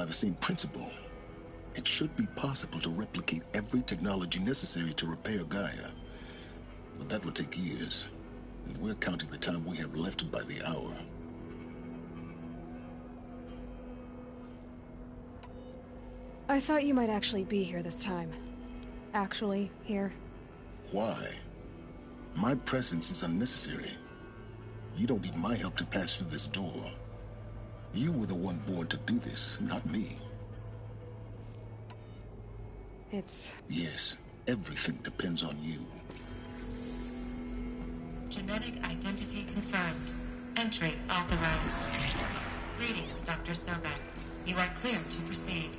by the same principle. It should be possible to replicate every technology necessary to repair Gaia. But that would take years, and we're counting the time we have left by the hour. I thought you might actually be here this time. Actually, here. Why? My presence is unnecessary. You don't need my help to pass through this door. You were the one born to do this, not me. Yes, everything depends on you. Genetic identity confirmed. Entry authorized. Greetings, Dr. Sobek. You are cleared to proceed.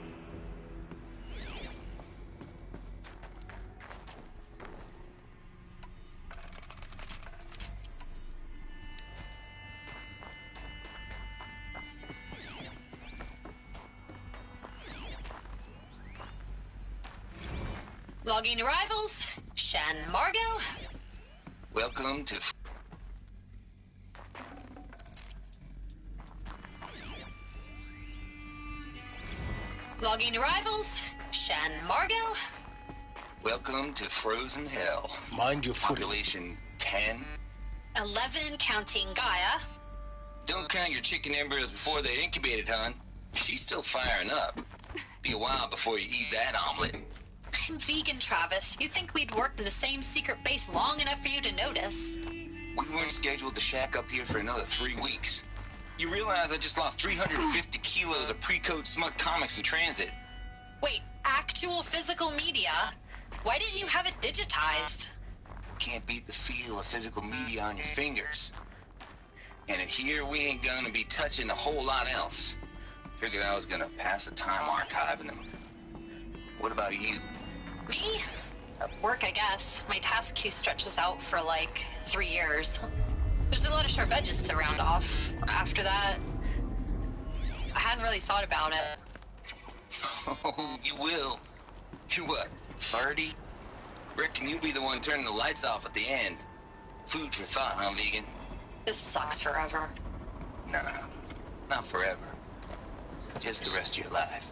Logging arrivals. Shen Margot. Welcome to... Logging arrivals. Shen Margot. Welcome to Frozen Hell. Mind your footing. Population 10. 11 counting Gaia. Don't count your chicken embryos before they're incubated, hon. She's still firing up. Be a while before you eat that omelet. I'm vegan, Travis. You'd think we'd worked in the same secret base long enough for you to notice. We weren't scheduled to shack up here for another 3 weeks. You realize I just lost 350 kilos of pre-code smut comics in transit. Wait, actual physical media? Why didn't you have it digitized? Can't beat the feel of physical media on your fingers. And in here, we ain't gonna be touching a whole lot else. Figured I was gonna pass the time archiving them. What about you? Me? Work, I guess. My task queue stretches out for like 3 years. There's a lot of sharp edges to round off. After that, I hadn't really thought about it. Oh, you will. You're what, 30? Reckon you'll be the one turning the lights off at the end. Food for thought, huh, vegan? This sucks forever. Nah, not forever. Just the rest of your life.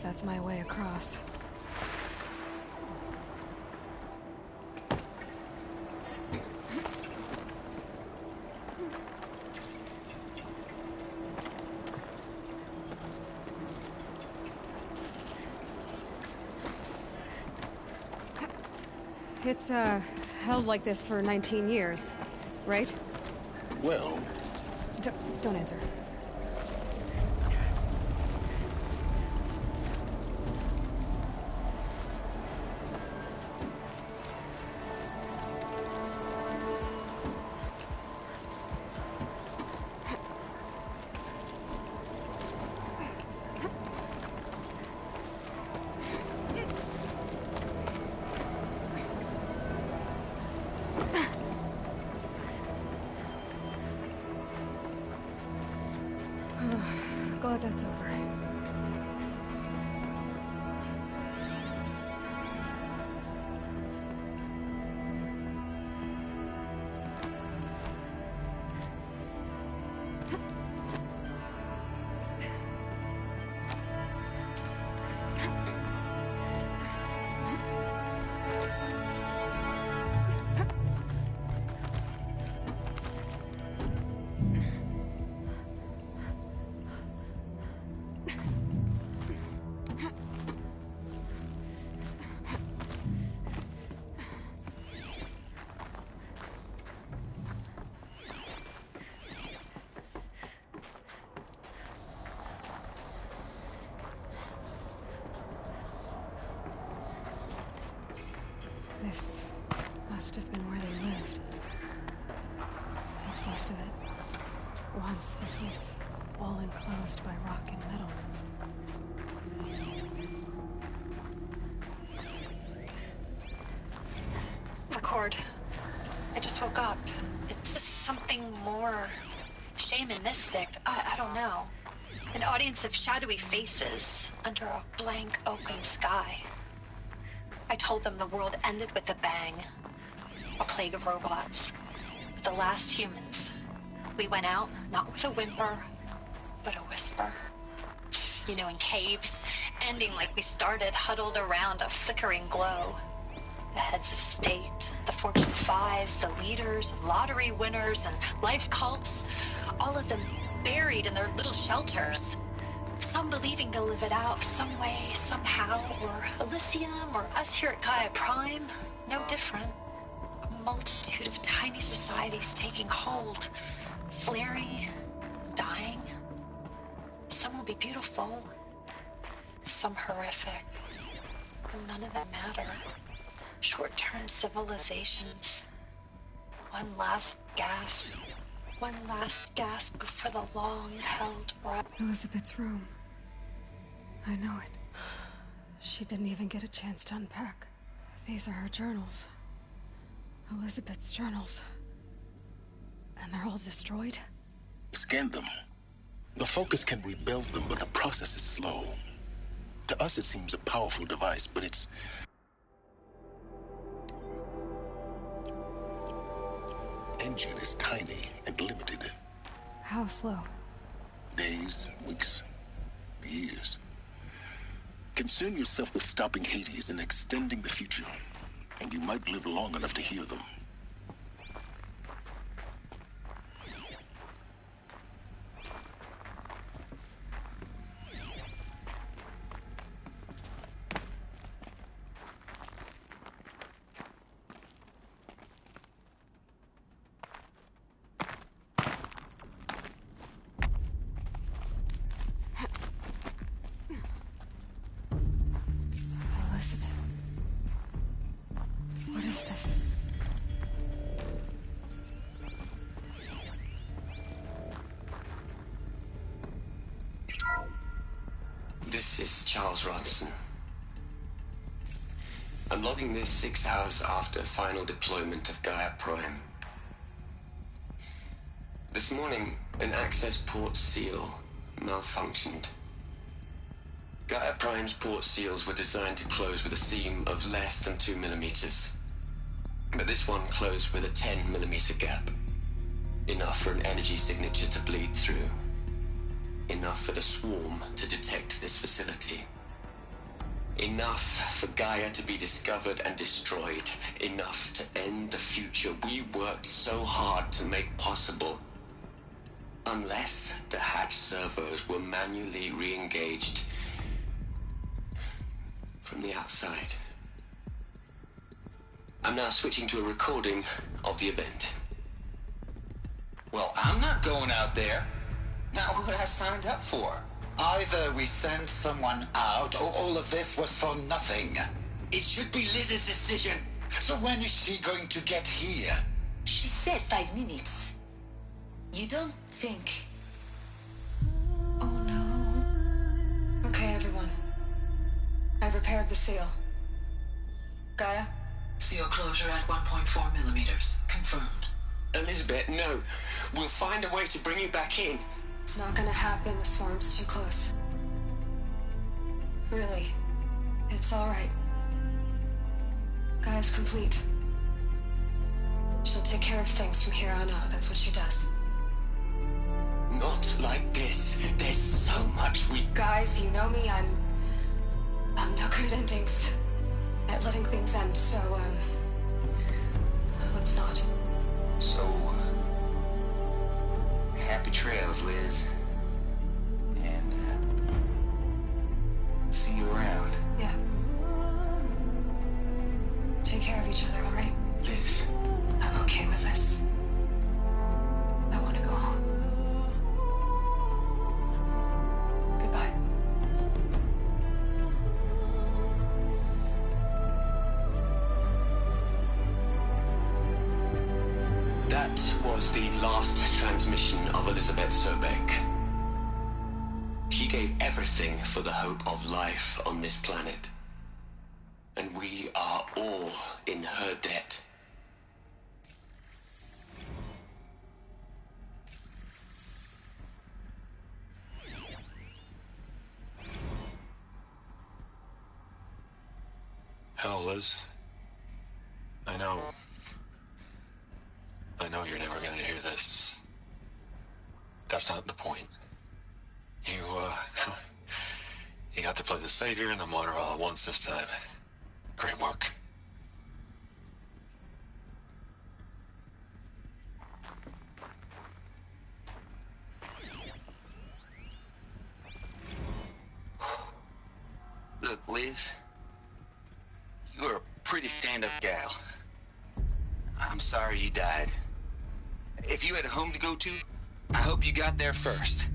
That's my way across. It's, held like this for 19 years, right? Well... Don't answer. Glad that's over. must have been where they lived. What's left of it. Once this was all enclosed by rock and metal. Record. I just woke up. It's just something more shamanistic. I don't know. An audience of shadowy faces under a blank open sky. I told them the world ended with a bang. A plague of robots. The last humans. We went out, not with a whimper, but a whisper. You know, in caves, ending like we started, huddled around a flickering glow. The heads of state, the Fortune 5s, the leaders, and lottery winners, and life cults, all of them buried in their little shelters. Some believing they'll live it out some way, somehow, or Elysium, or us here at Gaia Prime, no different. A multitude of tiny societies taking hold, flaring, dying. Some will be beautiful, some horrific, and none of them matter. Short-term civilizations. One last gasp. One last gasp before the long-held breath. Elizabeth's room. I know it. She didn't even get a chance to unpack. These are her journals. Elizabeth's journals. And they're all destroyed? Scan them. The Focus can rebuild them, but the process is slow. To us, it seems a powerful device, but its engine is tiny and limited. How slow? Days, weeks, years. Concern yourself with stopping Hades and extending the future, and you might live long enough to hear them. This is Charles Ronson. I'm logging this 6 hours after final deployment of Gaia Prime. This morning, an access port seal malfunctioned. Gaia Prime's port seals were designed to close with a seam of less than 2 millimeters. But this one closed with a 10 millimeter gap. Enough for an energy signature to bleed through. Enough for the swarm to detect this facility. Enough for Gaia to be discovered and destroyed. Enough to end the future we worked so hard to make possible. Unless the hatch servos were manually re-engaged from the outside. I'm now switching to a recording of the event. Well, I'm not going out there. Not what I signed up for. Either we sent someone out, or all of this was for nothing. It should be Liz's decision. So when is she going to get here? She said 5 minutes. You don't think... Oh no. Okay, everyone. I've repaired the seal. Gaia? Seal closure at 1.4 millimeters. Confirmed. Elizabeth, no. We'll find a way to bring you back in. It's not gonna happen. The swarm's too close. Really. It's alright. Gaia's complete. She'll take care of things from here on out. That's what she does. Not like this. There's so much we... Guys, you know me. I'm no good at endings. At letting things end, so, let's not. So, happy trails, Liz. And, see you around. Yeah. Take care of each other, alright? Liz. I'm okay with this. I want to go home. Goodbye. last transmission of Elizabeth Sobek. She gave everything for the hope of life on this planet. And we are all in her debt. Hell, Liz. I know you're never gonna hear this. That's not the point. You got to play the savior and the martyr all at once this time. Great work. Look, Liz. You're a pretty stand-up gal. I'm sorry you died. If you had a home to go to, I hope you got there first.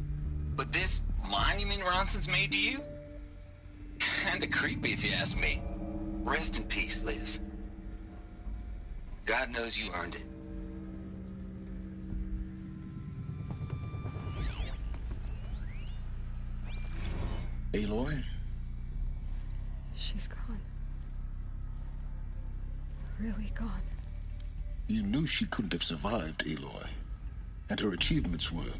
But this monument Ronson's made to you? Kinda creepy if you ask me. Rest in peace, Liz. God knows you earned it. Aloy? She's gone. Really gone. You knew she couldn't have survived, Aloy. And her achievements were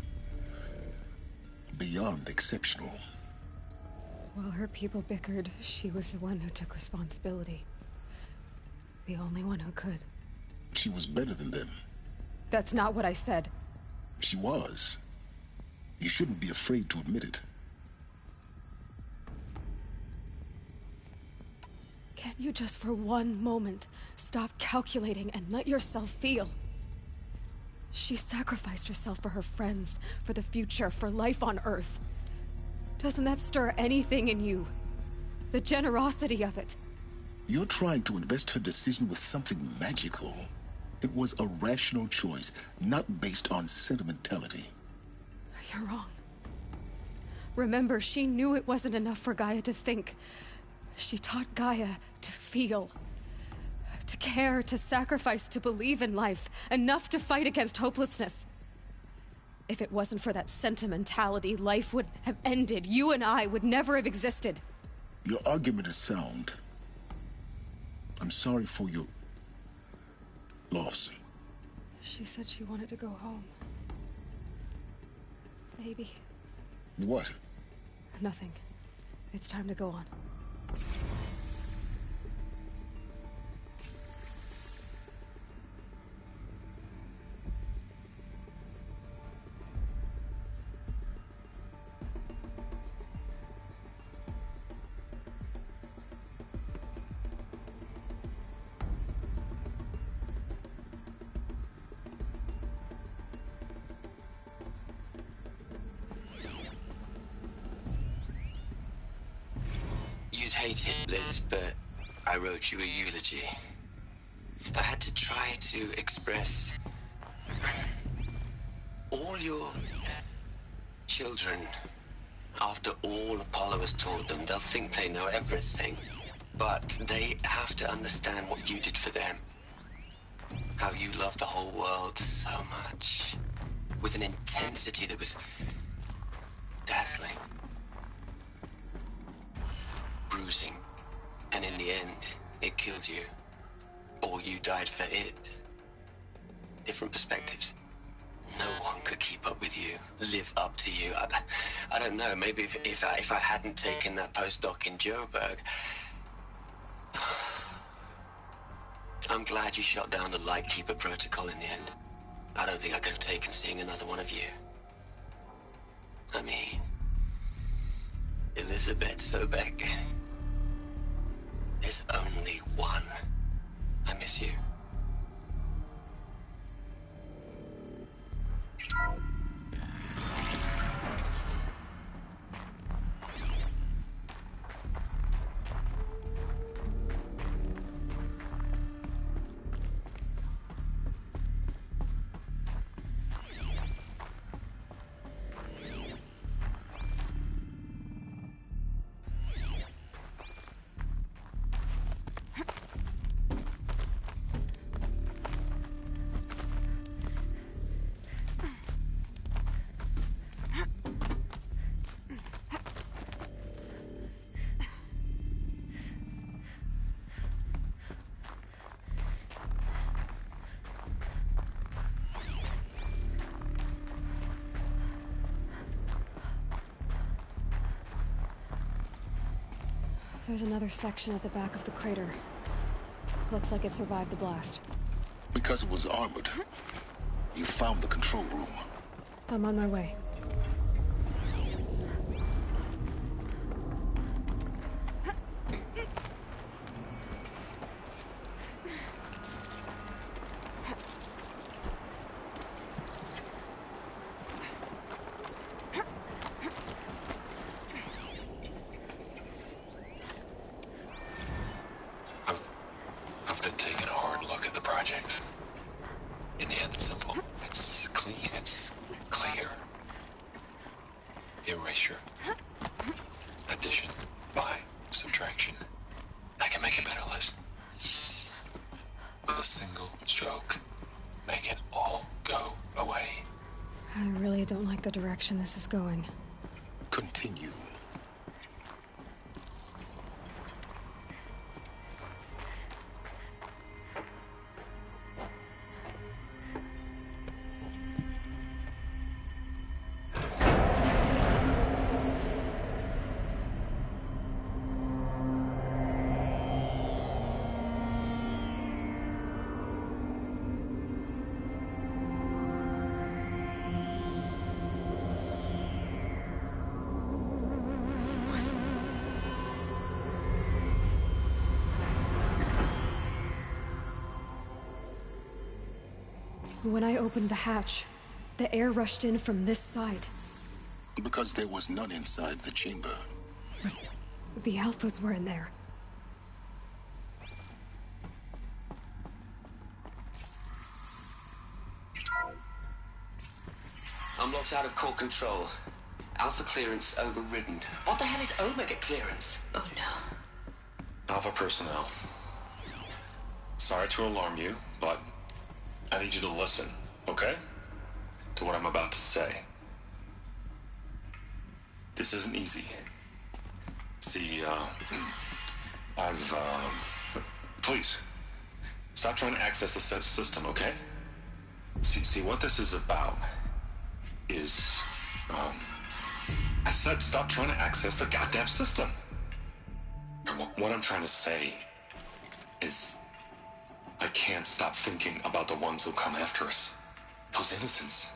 beyond exceptional. While her people bickered, she was the one who took responsibility. The only one who could. She was better than them. That's not what I said. She was. You shouldn't be afraid to admit it. Can't you just for one moment stop calculating and let yourself feel? She sacrificed herself for her friends, for the future, for life on Earth. Doesn't that stir anything in you? The generosity of it. You're trying to invest her decision with something magical. It was a rational choice, not based on sentimentality. You're wrong. Remember, she knew it wasn't enough for Gaia to think. She taught Gaia to feel. To care, to sacrifice, to believe in life. Enough to fight against hopelessness. If it wasn't for that sentimentality, life would have ended. You and I would never have existed. Your argument is sound. I'm sorry for your loss. She said she wanted to go home. Maybe. What? Nothing. It's time to go on. You'd hate it, Liz, but I wrote you a eulogy. I had to try to express all your children. After all Apollo has taught them, they'll think they know everything. But they have to understand what you did for them. How you loved the whole world so much. With an intensity that was dazzling. Bruising. And in the end, it killed you. Or you died for it. Different perspectives. No one could keep up with you, live up to you. I don't know, maybe if I hadn't taken that postdoc in Joburg. I'm glad you shot down the Lightkeeper protocol in the end. I don't think I could have taken seeing another one of you. I mean, Elizabeth Sobek. There's only one. I miss you. There's another section at the back of the crater. Looks like it survived the blast. Because it was armored. You found the control room. I'm on my way. I've been taking a hard look at the project. In the end, it's simple. It's clean. It's clear. Erasure. Addition. By. Subtraction. I can make a better list. With a single stroke. Make it all go away. I really don't like the direction this is going. Continue. When I opened the hatch, the air rushed in from this side. Because there was none inside the chamber. The Alphas were in there. I'm locked out of core control. Alpha clearance overridden. What the hell is Omega clearance? Oh no. Alpha personnel. Sorry to alarm you, but I need you to listen, okay? To what I'm about to say. This isn't easy. See, please, stop trying to access the system, okay? See, what this is about is, I said stop trying to access the goddamn system. What I'm trying to say is, I can't stop thinking about the ones who come after us. Those innocents.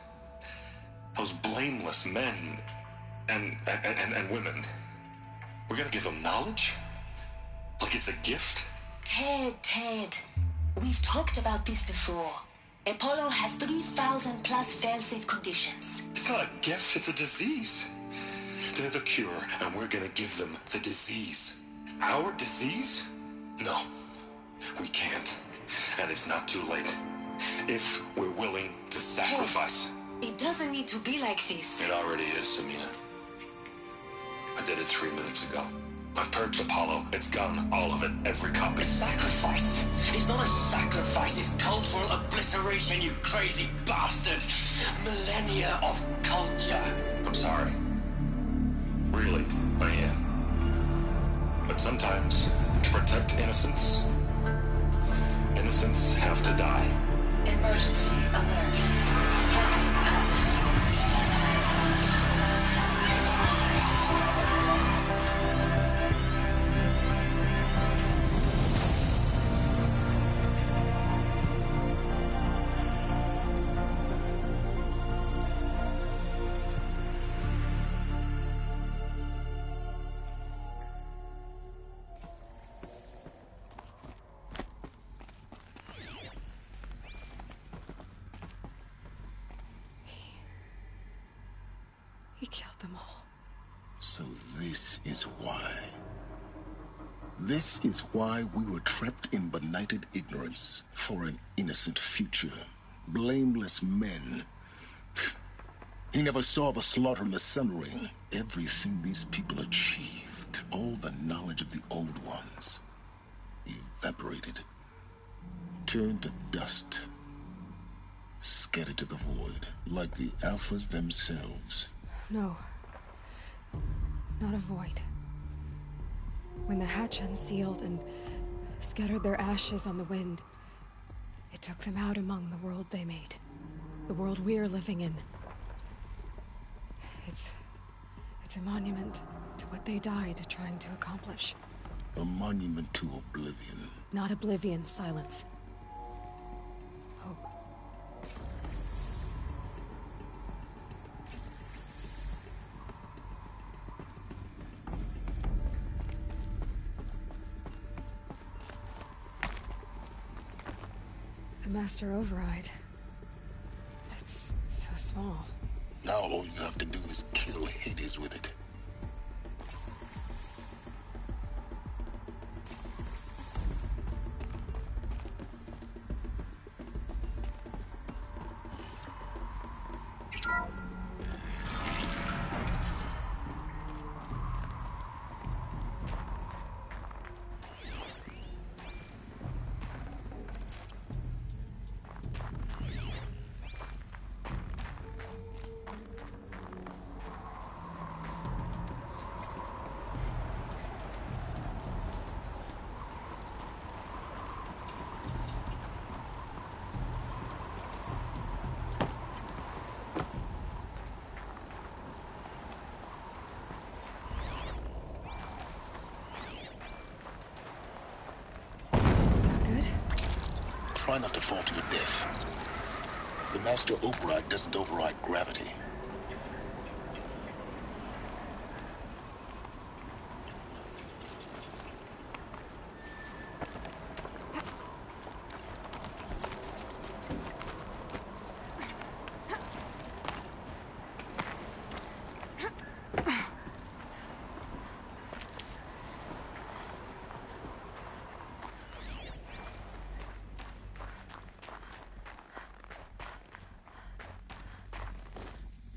Those blameless men and women. We're gonna give them knowledge? Like it's a gift? Ted. We've talked about this before. Apollo has 3,000 plus fail-safe conditions. It's not a gift, it's a disease. They're the cure, and we're gonna give them the disease. Our disease? No, we can't. And it's not too late. If we're willing to sacrifice. Ted, it doesn't need to be like this. It already is, Samina. I did it 3 minutes ago. I've purged Apollo. It's gone. All of it. Every copy. Sacrifice? It's not a sacrifice. It's cultural obliteration, you crazy bastard. Millennia of culture. I'm sorry. Really, I am. But sometimes, to protect innocence, innocents have to die. Emergency alert. Flooding atmosphere. He killed them all. So this is why. This is why we were trapped in benighted ignorance for an innocent future. Blameless men. He never saw the slaughter in the Sun Ring. Everything these people achieved, all the knowledge of the old ones, evaporated, turned to dust, scattered to the void, like the Alphas themselves. No. Not a void. When the hatch unsealed and scattered their ashes on the wind, it took them out among the world they made. The world we're living in. It's a monument to what they died trying to accomplish. A monument to oblivion. Not oblivion, silence. Hope. The Master Override. It's so small. Now all you have to do is kill Hades with it. Try not to fall to your death. The Master Override doesn't override gravity.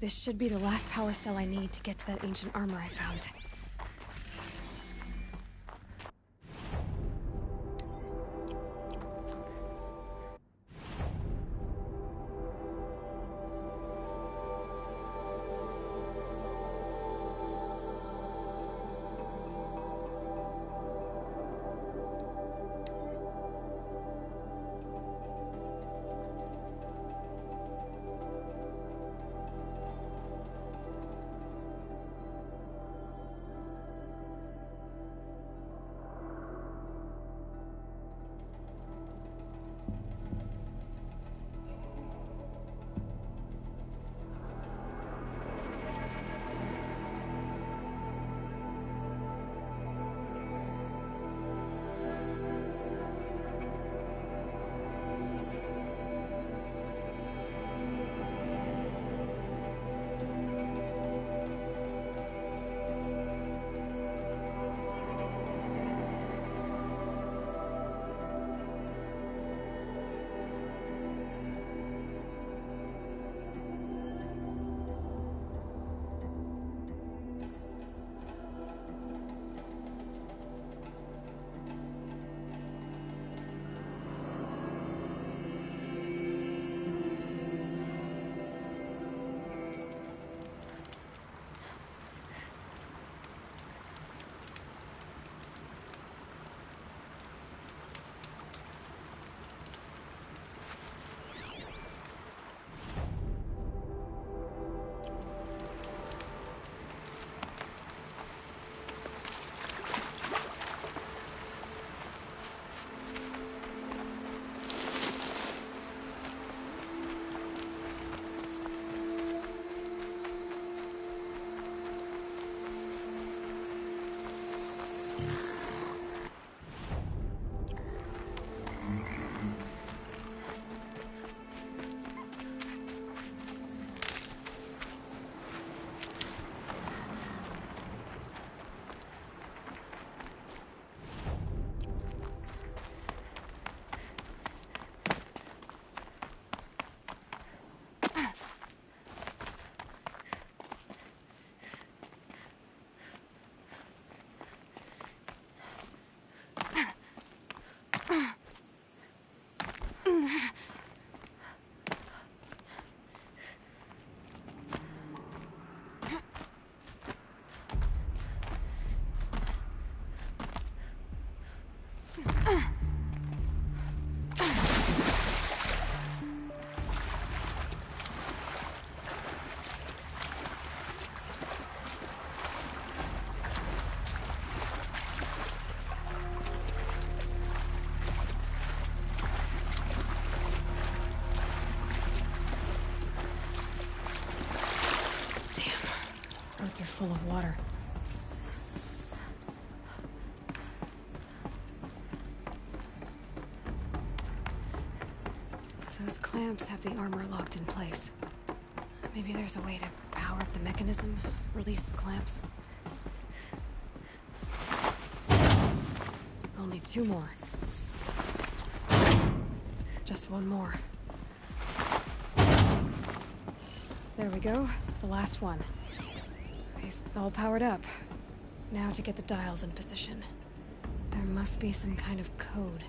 This should be the last power cell I need to get to that ancient armor I found. pockets are full of water. Those clamps have the armor locked in place. Maybe there's a way to power up the mechanism, release the clamps. Only 2 more. Just 1 more. There we go. The last one. He's all powered up. Now to get the dials in position. There must be some kind of code.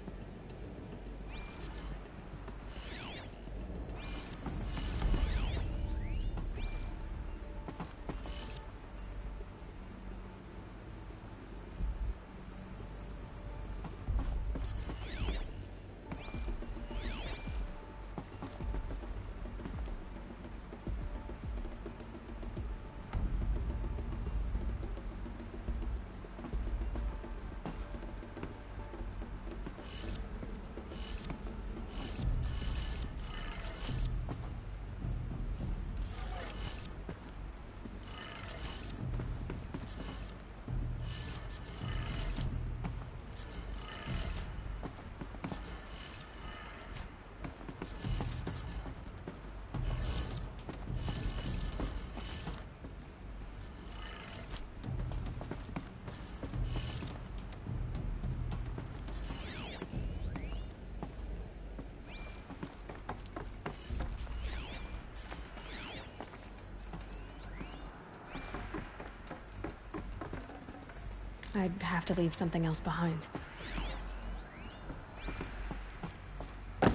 I'd have to leave something else behind. I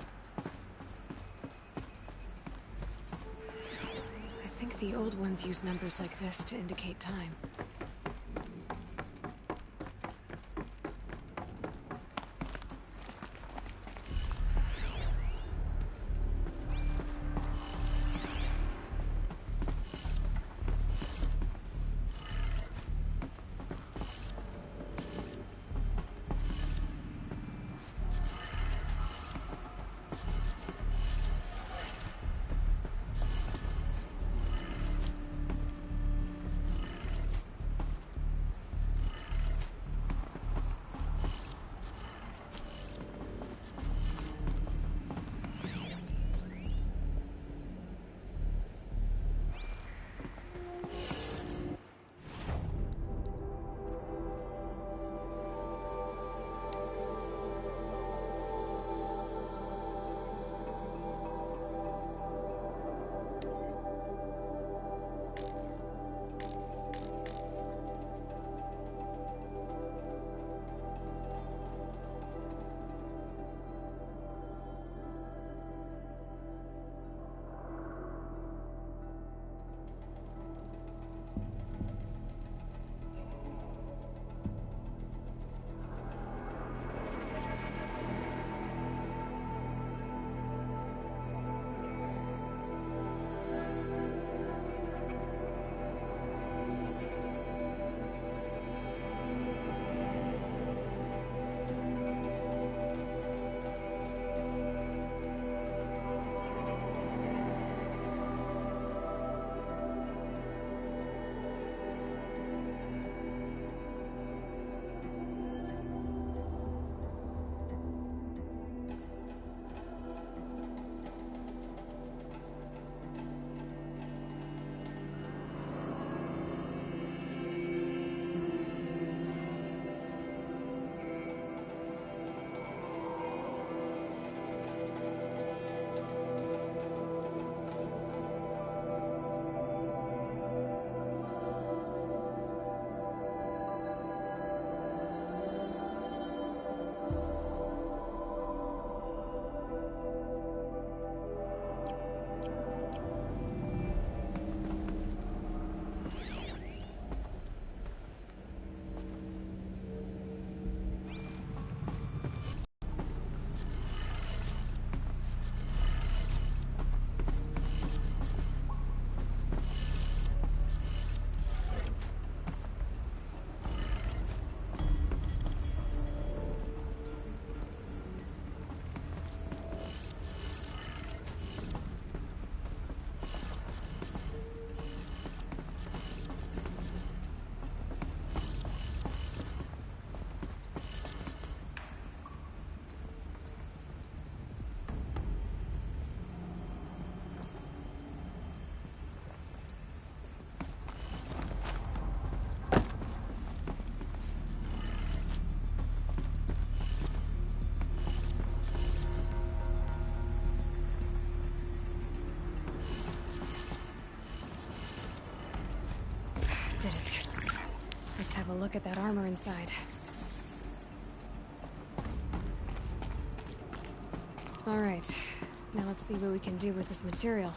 think the old ones use numbers like this to indicate time. a look at that armor inside. Alright, now let's see what we can do with this material.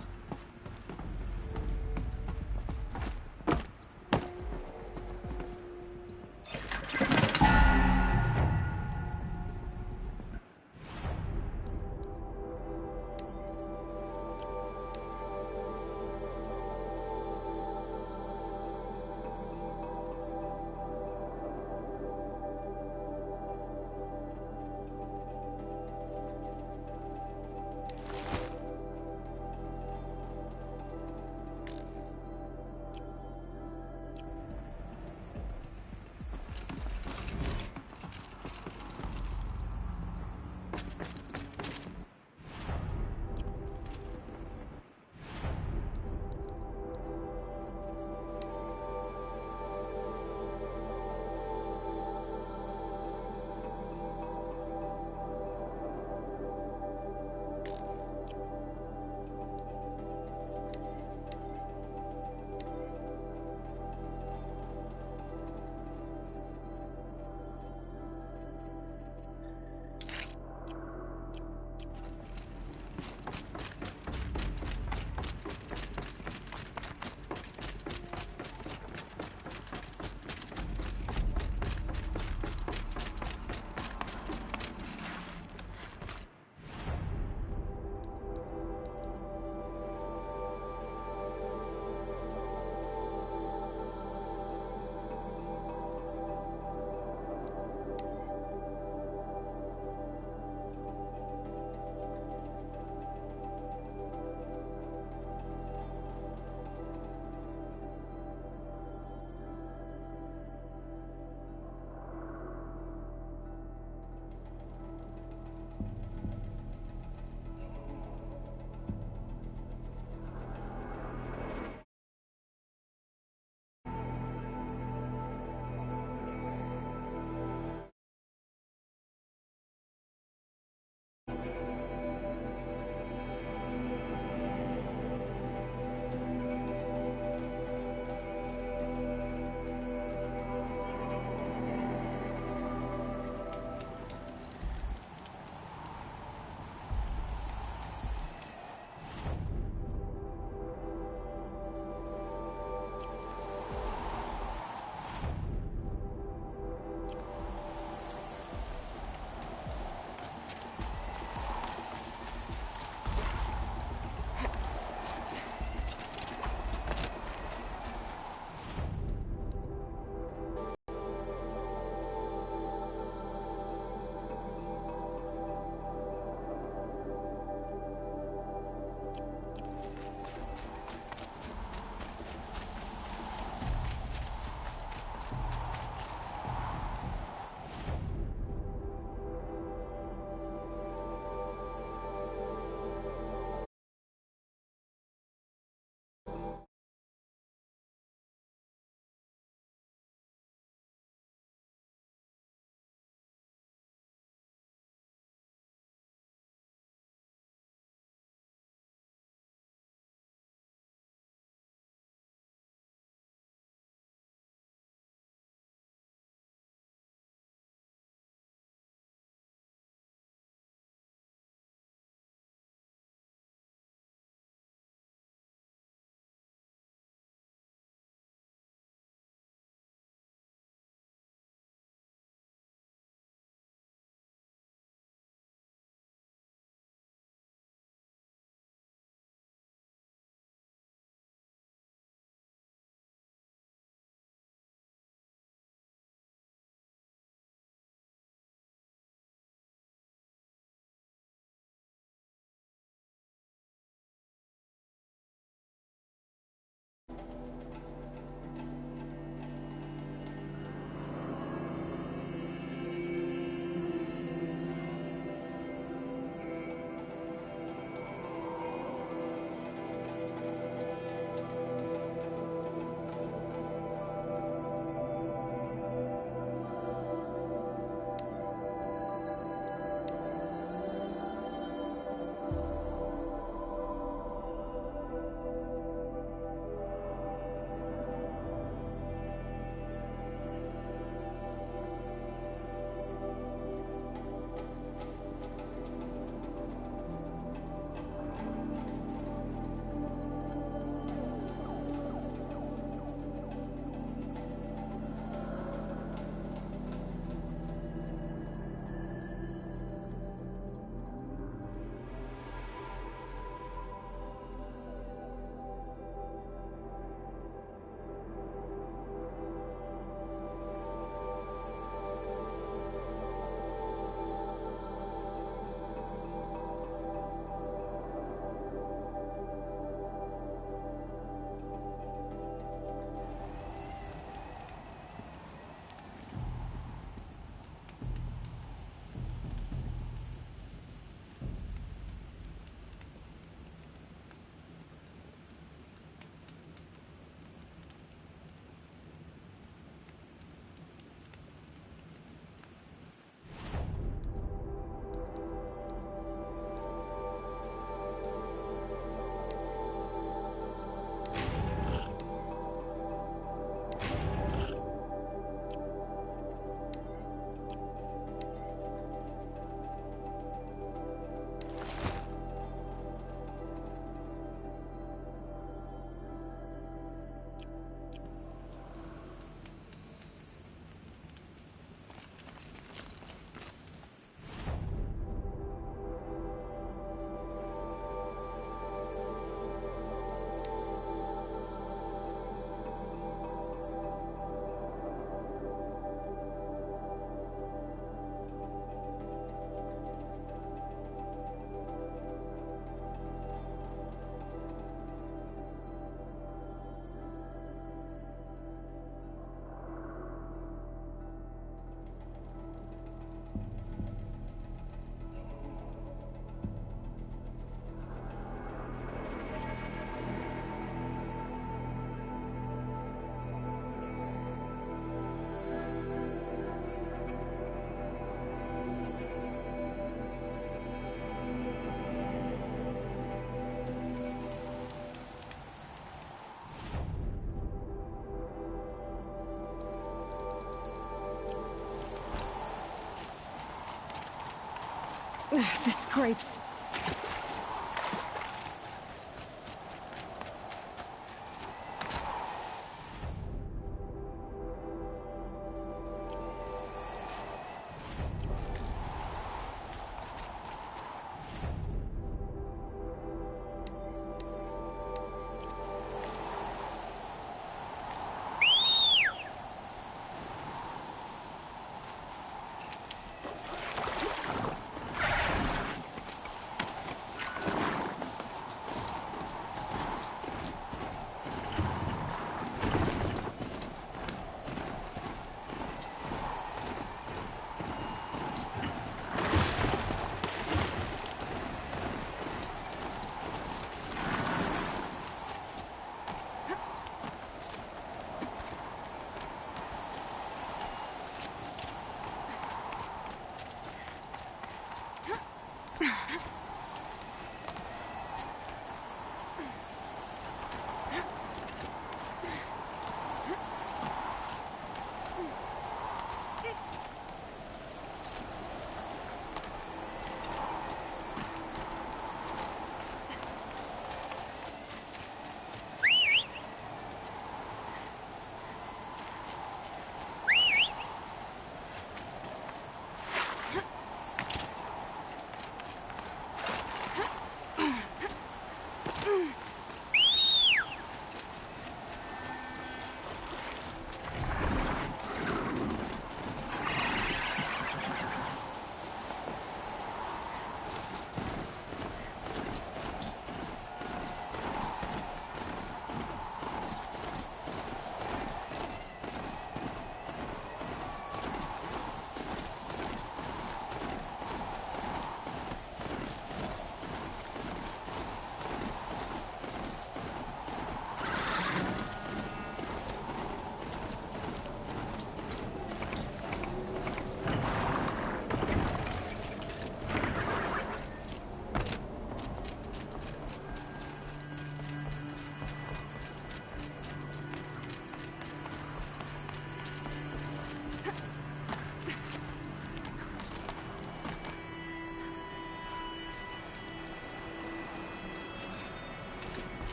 The scrapes.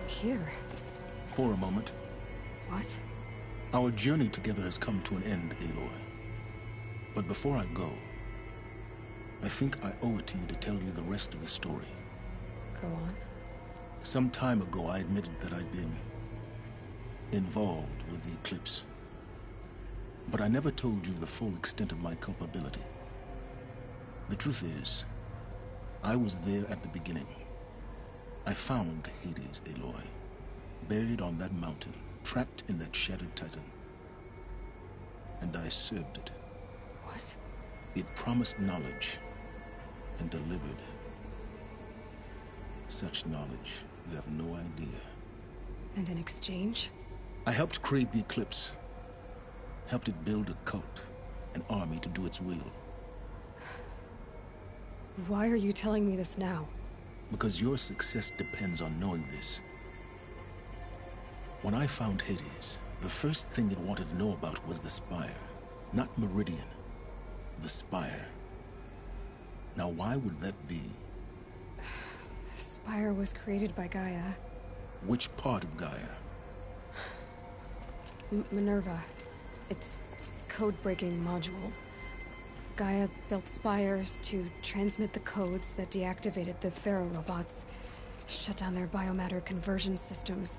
Here. For a moment. What? Our journey together has come to an end, Aloy. But before I go, I think I owe it to you to tell you the rest of the story. Go on. Some time ago, I admitted that I'd been involved with the Eclipse. But I never told you the full extent of my culpability. The truth is, I was there at the beginning. I found Hades, Aloy, buried on that mountain, trapped in that shattered titan. And I served it. What? It promised knowledge and delivered. Such knowledge, you have no idea. And in exchange? I helped create the Eclipse. Helped it build a cult, an army to do its will. Why are you telling me this now? Because your success depends on knowing this. When I found Hades, the first thing it wanted to know about was the Spire. Not Meridian. The Spire. Now why would that be? The Spire was created by Gaia. Which part of Gaia? Minerva. Its code-breaking module. Gaia built spires to transmit the codes that deactivated the Pharaoh robots, shut down their biomatter conversion systems.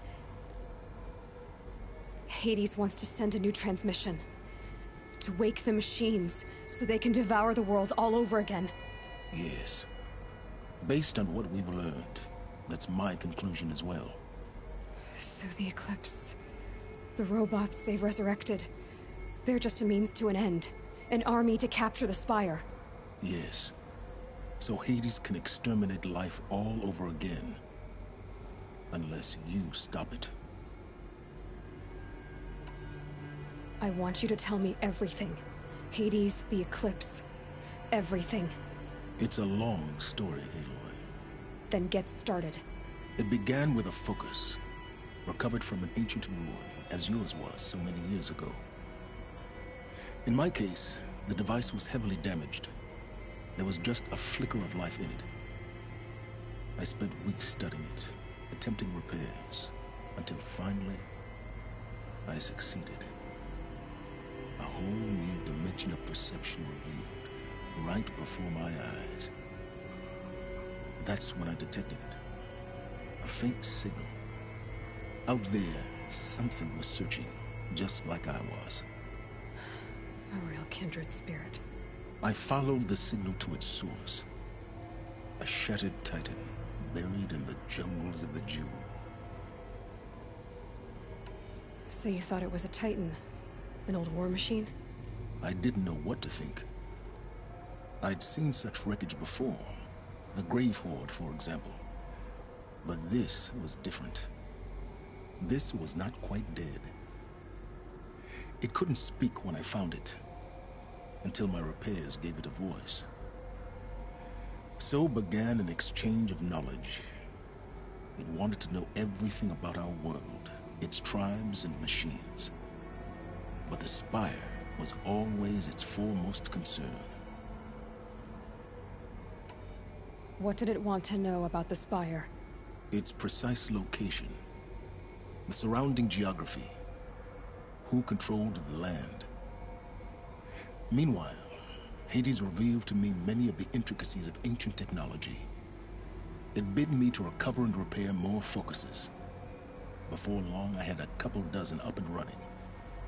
Hades wants to send a new transmission. To wake the machines, so they can devour the world all over again. Yes. Based on what we've learned, that's my conclusion as well. So the Eclipse... the robots they've resurrected... they're just a means to an end. An army to capture the Spire. Yes. So Hades can exterminate life all over again. Unless you stop it. I want you to tell me everything. Hades, the Eclipse. Everything. It's a long story, Aloy. Then get started. It began with a focus, recovered from an ancient ruin, as yours was so many years ago. In my case, the device was heavily damaged. There was just a flicker of life in it. I spent weeks studying it, attempting repairs, until finally, I succeeded. A whole new dimension of perception revealed, right before my eyes. That's when I detected it. A faint signal. Out there, something was searching, just like I was. A real kindred spirit. I followed the signal to its source. A shattered titan, buried in the jungles of the Jewel. So you thought it was a titan? An old war machine? I didn't know what to think. I'd seen such wreckage before. The Grave Horde, for example. But this was different. This was not quite dead. It couldn't speak when I found it, until my repairs gave it a voice. So began an exchange of knowledge. It wanted to know everything about our world, its tribes and machines. But the Spire was always its foremost concern. What did it want to know about the Spire? Its precise location, the surrounding geography, who controlled the land. Meanwhile, Hades revealed to me many of the intricacies of ancient technology. It bid me to recover and repair more focuses. Before long, I had a couple dozen up and running.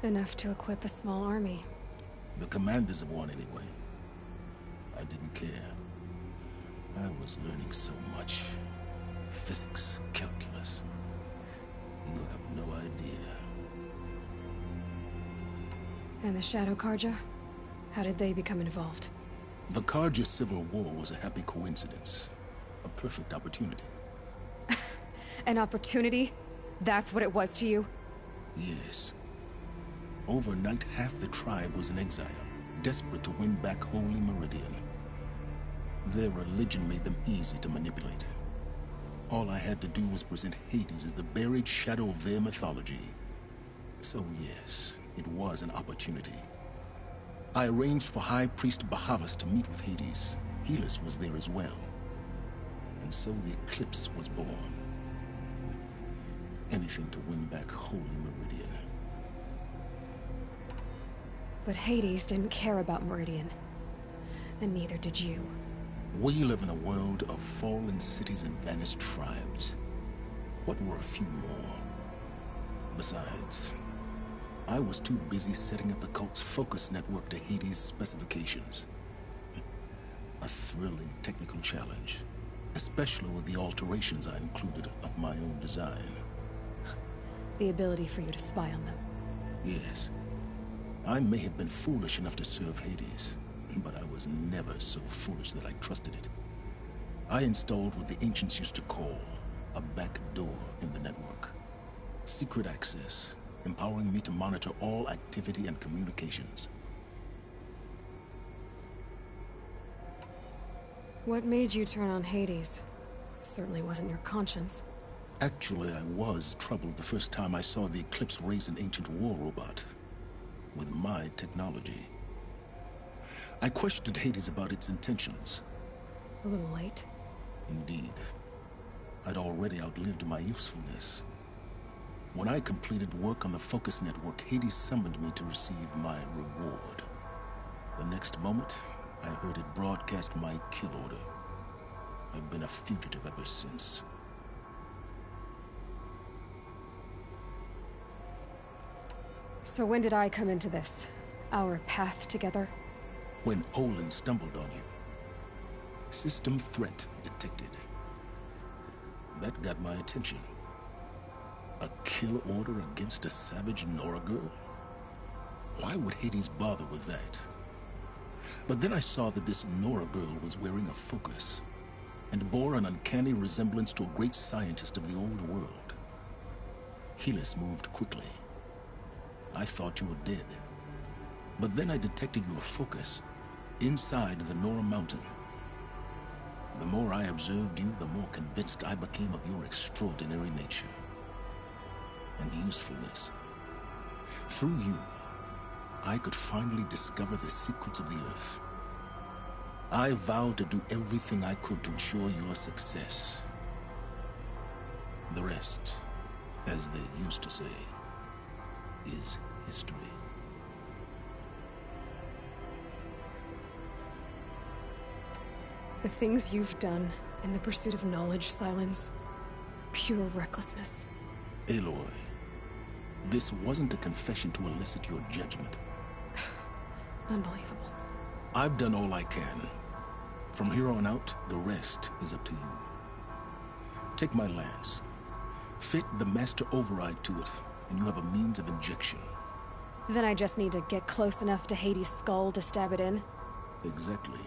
Enough to equip a small army. The commanders of one, anyway. I didn't care. I was learning so much. Physics, calculus. You have no idea. And the Shadow Carja? How did they become involved? The Carja Civil War was a happy coincidence. A perfect opportunity. An opportunity? That's what it was to you? Yes. Overnight, half the tribe was in exile, desperate to win back Holy Meridian. Their religion made them easy to manipulate. All I had to do was present Hades as the buried shadow of their mythology. So yes, it was an opportunity. I arranged for High Priest Bahavas to meet with Hades. Helis was there as well. And so the Eclipse was born. Anything to win back Holy Meridian. But Hades didn't care about Meridian. And neither did you. We live in a world of fallen cities and vanished tribes. What were a few more? Besides, I was too busy setting up the cult's focus network to Hades' specifications. A thrilling technical challenge, especially with the alterations I included of my own design. The ability for you to spy on them. Yes. I may have been foolish enough to serve Hades, but I was never so foolish that I trusted it. I installed what the ancients used to call a back door in the network. Secret access, empowering me to monitor all activity and communications. What made you turn on Hades? It certainly wasn't your conscience. Actually, I was troubled the first time I saw the Eclipse raise an ancient war robot. With my technology. I questioned Hades about its intentions. A little late. Indeed. I'd already outlived my usefulness. When I completed work on the Focus Network, Hades summoned me to receive my reward. The next moment, I heard it broadcast my kill order. I've been a fugitive ever since. So when did I come into this? Our path together? When Olin stumbled on you. System threat detected. That got my attention. A kill order against a savage Nora girl? Why would Hades bother with that? But then I saw that this Nora girl was wearing a focus, and bore an uncanny resemblance to a great scientist of the old world. Helis moved quickly. I thought you were dead. But then I detected your focus inside the Nora Mountain. The more I observed you, the more convinced I became of your extraordinary nature and usefulness. Through you, I could finally discover the secrets of the Earth. I vowed to do everything I could to ensure your success. The rest, as they used to say, is history. The things you've done in the pursuit of knowledge, Silence, pure recklessness. Aloy, this wasn't a confession to elicit your judgment. Unbelievable. I've done all I can. From here on out, the rest is up to you. Take my lance. Fit the master override to it, and you have a means of injection. Then I just need to get close enough to Hades' skull to stab it in? Exactly.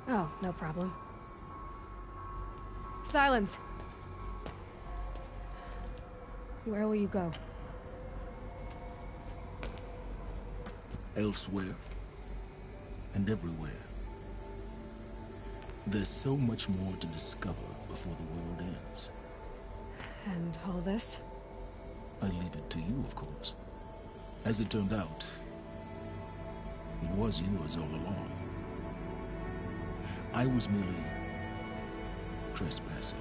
Oh, no problem. Silence! Where will you go? Elsewhere. And everywhere. There's so much more to discover before the world ends. And all this? I leave it to you, of course. As it turned out, it was yours all along. I was merely trespassing.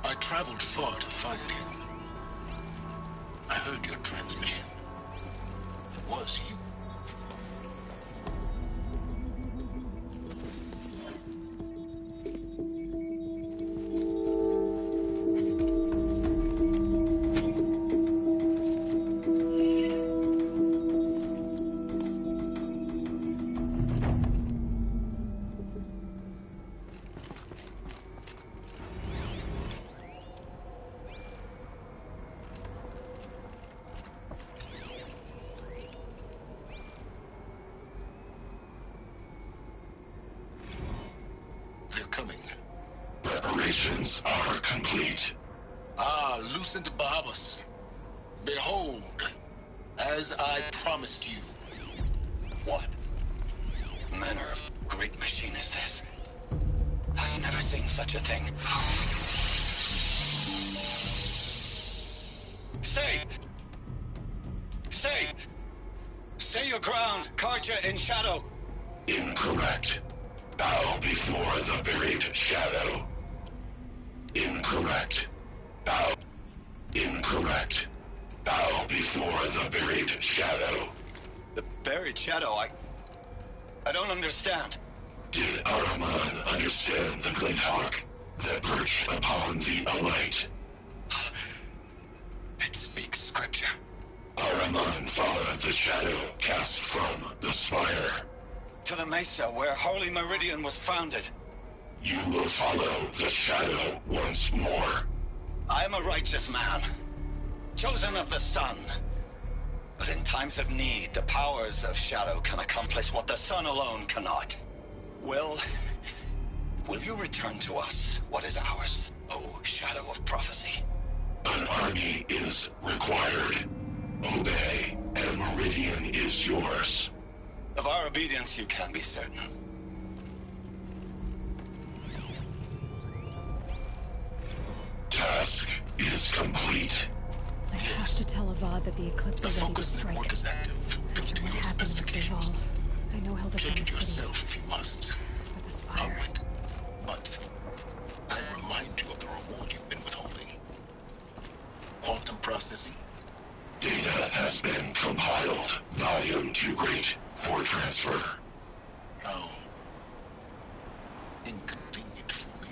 I traveled far to find you. I heard your transmission. It was you. Preparations are complete. Ah, Lucent Bahavas. Behold, as I promised you. What manner of great machine is this? I've never seen such a thing. Stay! Stay! Stay your ground, Carja in shadow! Incorrect. Bow before the buried shadow. Incorrect. Bow. Incorrect. Bow before the buried shadow. The buried shadow? I don't understand. Did Ahriman understand the Glinthawk that perched upon the Alight? It speaks scripture. Ahriman followed the shadow cast from the spire. To the Mesa, where Holy Meridian was founded. You will follow the shadow once more. I am a righteous man, chosen of the sun. But in times of need, the powers of shadow can accomplish what the sun alone cannot. Will you return to us what is ours, O Shadow of Prophecy? An army is required. Obey, and Meridian is yours. Of our obedience, you can be certain. Task is complete. I have to tell Avad that the Eclipse is ready to strike. Work is active. After what happened with Duval, I know he'll defend Take the it city. yourself if you must. With the Spire. But I remind you of the reward you've been withholding. Quantum processing. Data has been compiled. Volume too great for transfer. How inconvenient for me.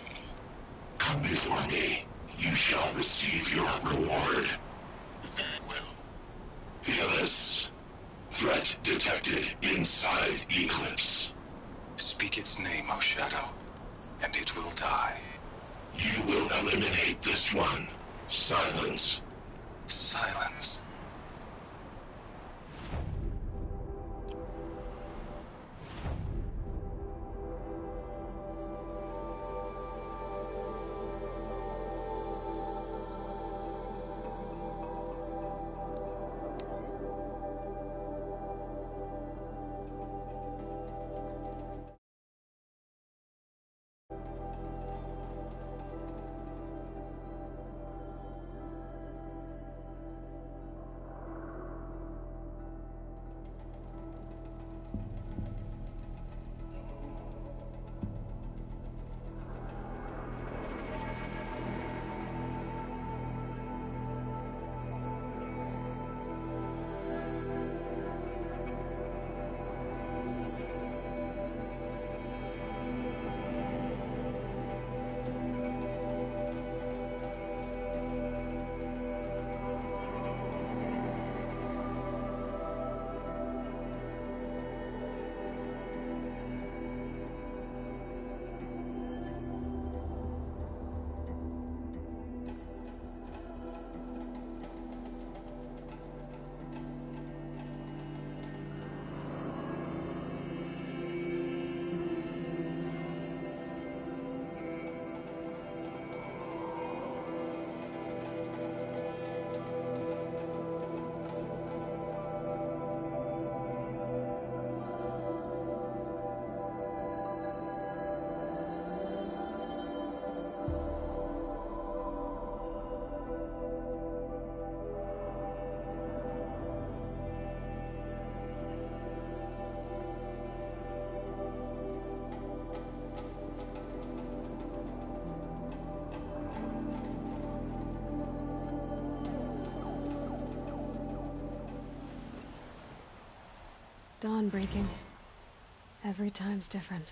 Come before me. You shall receive your reward. Very well. Helis. Threat detected inside Eclipse. Speak its name, O Shadow, and it will die. You will eliminate this one. Silence. Silence. Dawn breaking. Every time's different.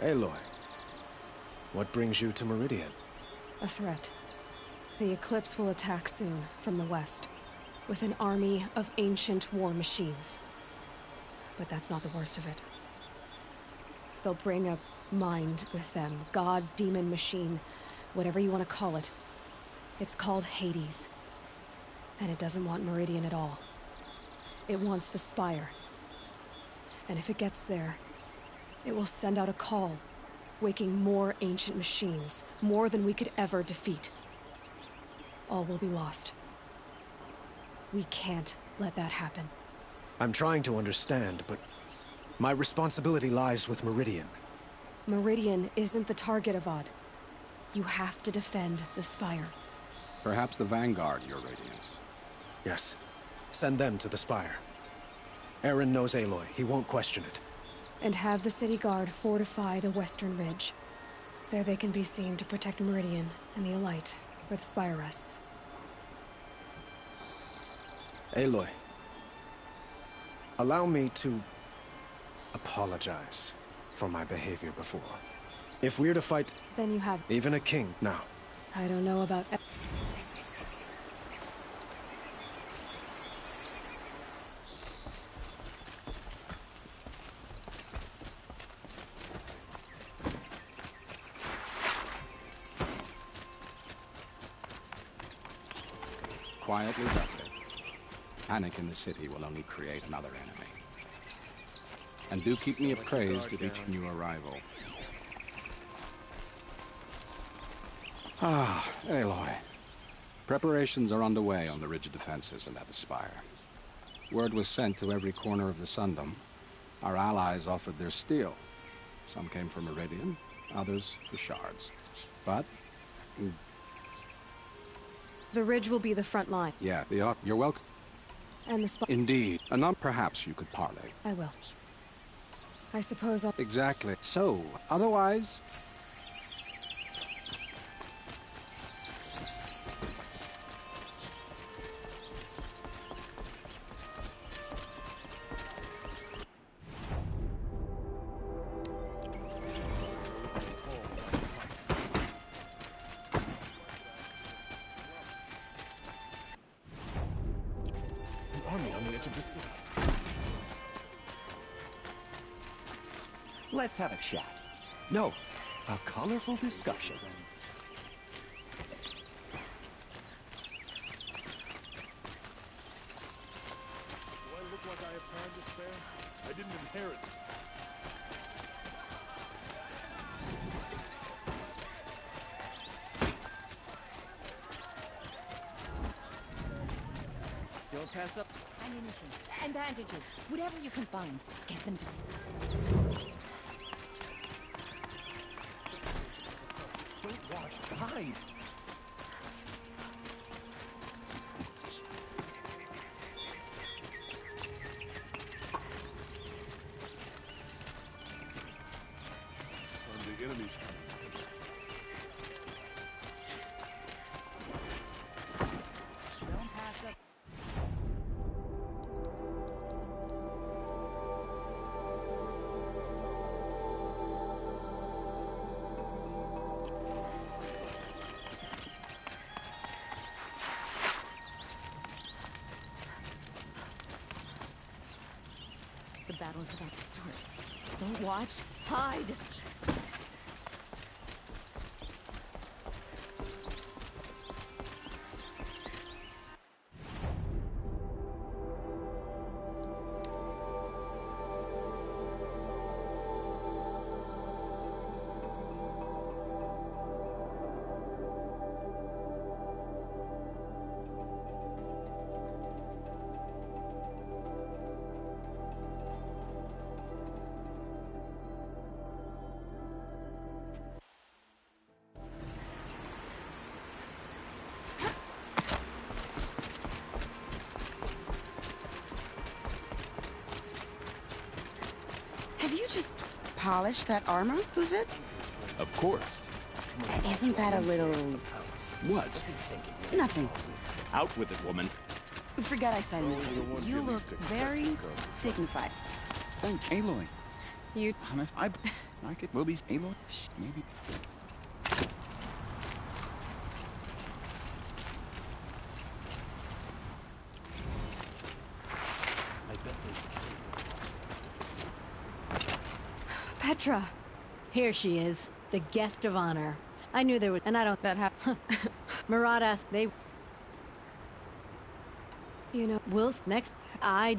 Aloy, what brings you to Meridian? A threat. The Eclipse will attack soon, from the west, with an army of ancient war machines. But that's not the worst of it. They'll bring a mind with them, god, demon, machine, whatever you want to call it. It's called Hades. And it doesn't want Meridian at all. It wants the Spire. And if it gets there, it will send out a call, waking more ancient machines, more than we could ever defeat. All will be lost. We can't let that happen. I'm trying to understand, but my responsibility lies with Meridian. Meridian isn't the target, Avad. You have to defend the Spire. Perhaps the Vanguard, Your Radiance. Yes. Send them to the Spire. Eren knows Aloy. He won't question it. And have the City Guard fortify the Western Ridge. There they can be seen to protect Meridian and the Elite, where the Spire rests. Aloy, allow me to apologize for my behavior before. If we're to fight... Then you have... Even a king now. I don't know about... Quietly does it. Panic in the city will only create another enemy. And do keep me appraised of each new arrival. Ah, Aloy. Preparations are underway on the ridge defenses and at the Spire. Word was sent to every corner of the Sundom. Our allies offered their steel. Some came for Meridian, others for shards. But... The ridge will be the front line. yeah, you're welcome. And the Spire... Indeed. Perhaps you could parley. I will. I suppose I'll... Exactly. So, otherwise... Let's have a chat. No, a colorful discussion. Do I look like I have time to spare? I didn't inherit. Don't pass up. Ammunition and bandages. Whatever you can find. Get them to... Don't watch. Hide. Some big enemies coming. Don't pass up. The battle's about to start. Don't watch. Hide! Have you just polished that armor? Who's it? Of course. Isn't that a little... What? Nothing. Out with it, woman. Forget I said anything. You look very dignified. Thank Aloy. You... Honest, I like it. Movies, Aloy? Maybe. Petra! Here she is, the guest of honor. I knew there was, and I don't that happen. Marat asked, they... You know, Will, next, I...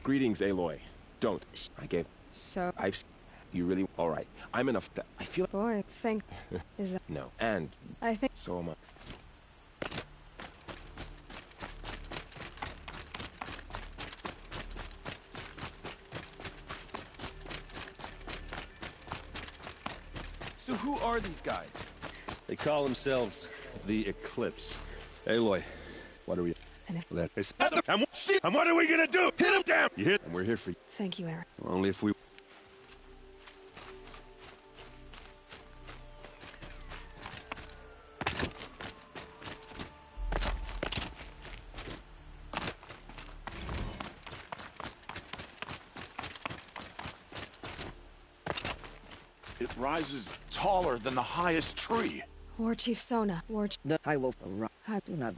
Greetings, Aloy. Don't. I gave... So... You really... Alright. I'm enough that... I feel... Boy, think... Is that... No. And... I think... So am I. So who are these guys? They call themselves the Eclipse. Aloy, what are we... And if... That is... And what are we gonna do? Hit him down! You hit... And we're here for you. Thank you, Aaron. Only if we... It rises taller than the highest tree. War Chief Sona. War Chief... The I will... I do not...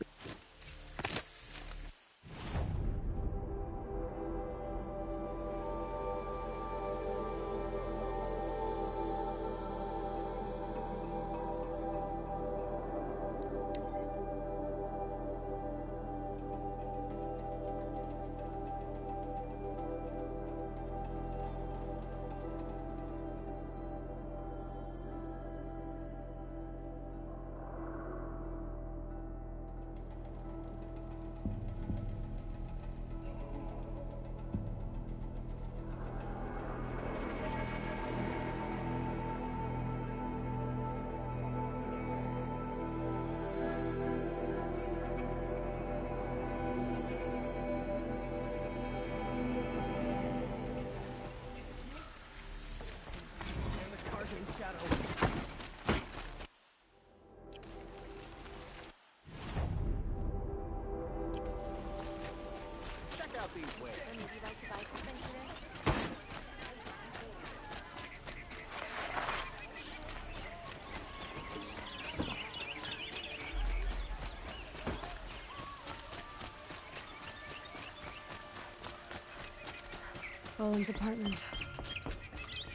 Roland's apartment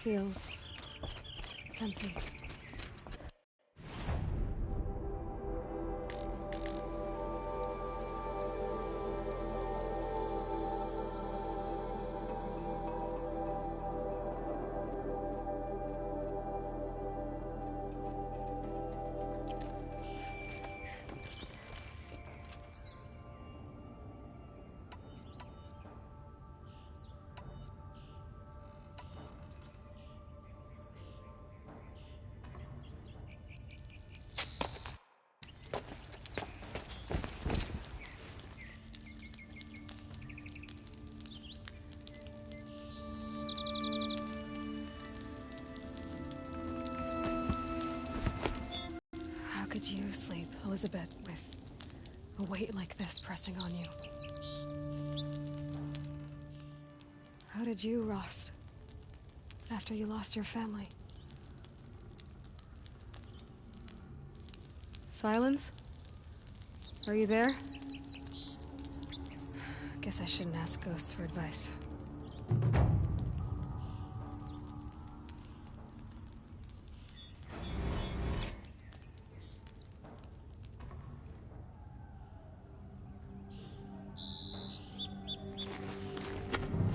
feels empty. How could you sleep, Elizabeth, with a weight like this pressing on you? How did you, Rost, after you lost your family? Silence? Are you there? Guess I shouldn't ask ghosts for advice.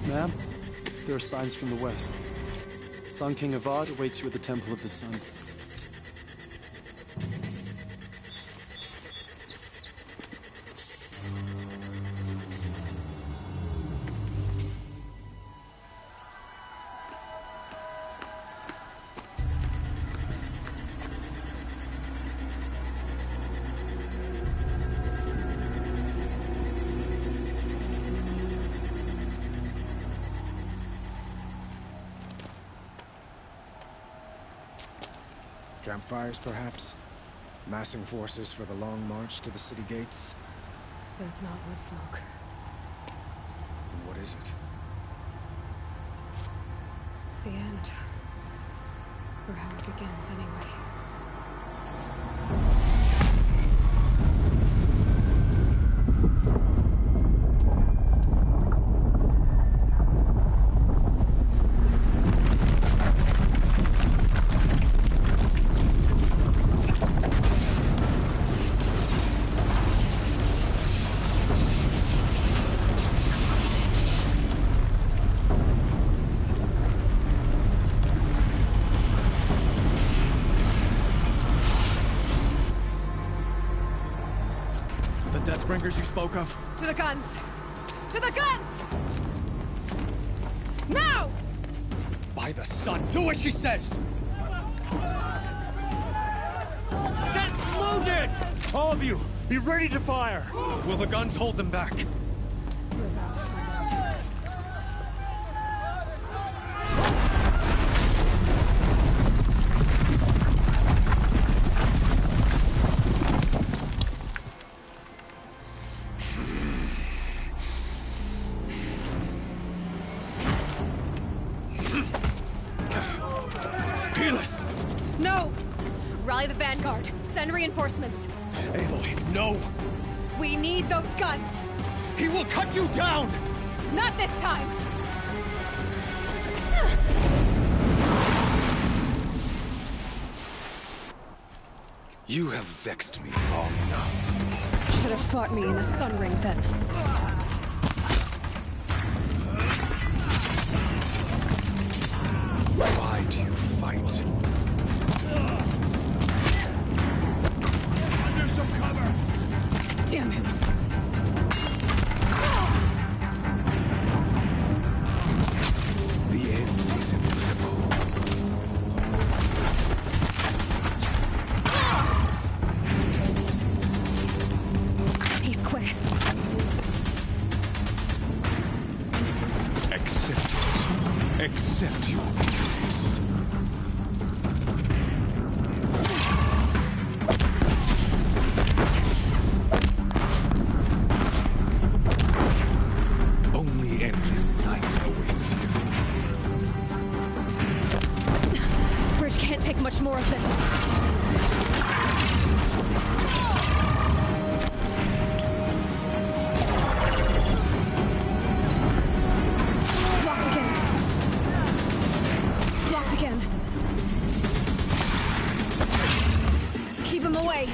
Ma'am, there are signs from the west. Sun King Avad awaits you at the Temple of the Sun. Campfires, perhaps? Massing forces for the long march to the city gates? But it's not wood smoke. And what is it? The end. Or how it begins, anyway. Oathbringers you spoke of? To the guns! To the guns! Now! By the sun, do as she says! Set loaded! All of you, be ready to fire! Will the guns hold them back? We're about to find out. Helis! No! Rally the Vanguard. Send reinforcements. Aloy, no! We need those guns! He will cut you down! Not this time! You have vexed me long enough. Should have fought me in the Sun Ring then. Why do you fight? Under some cover! Damn him! The end is inevitable. He's quick. Accept your place. Only endless night awaits you. Bridge can't take much more of this. Blocked again. Keep him away.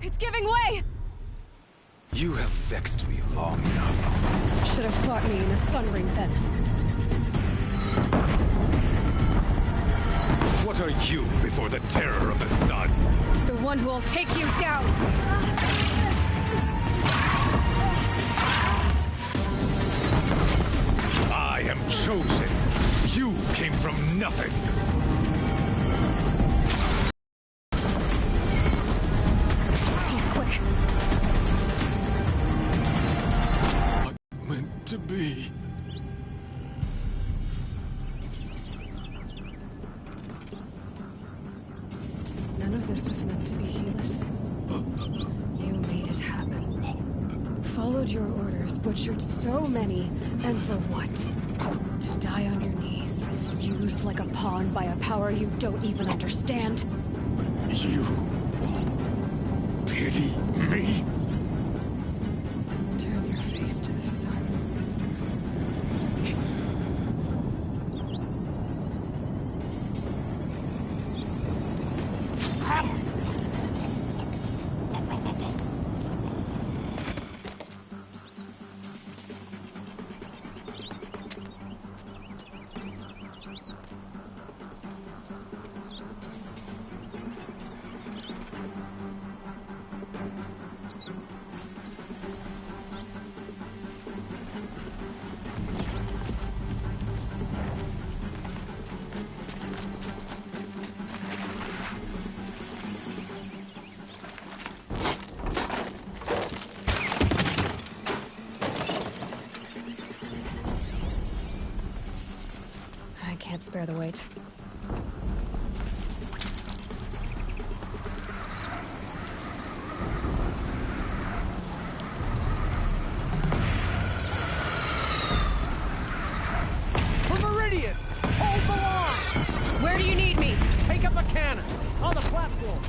It's giving way! You have vexed me long enough. Should have fought me in the Sun Ring then. What are you before the terror of the sun? The one who will take you down! I am chosen. You came from nothing. He's quick. Meant to be. None of this was meant to be, Helis. You made it happen. Followed your orders, butchered so many, and for what? To die on your knees, used like a pawn by a power you don't even understand? You pity me? Turn your face to the sun. I can't spare the weight. For Meridian! Hold the line! Where do you need me? Take up a cannon! On the platform!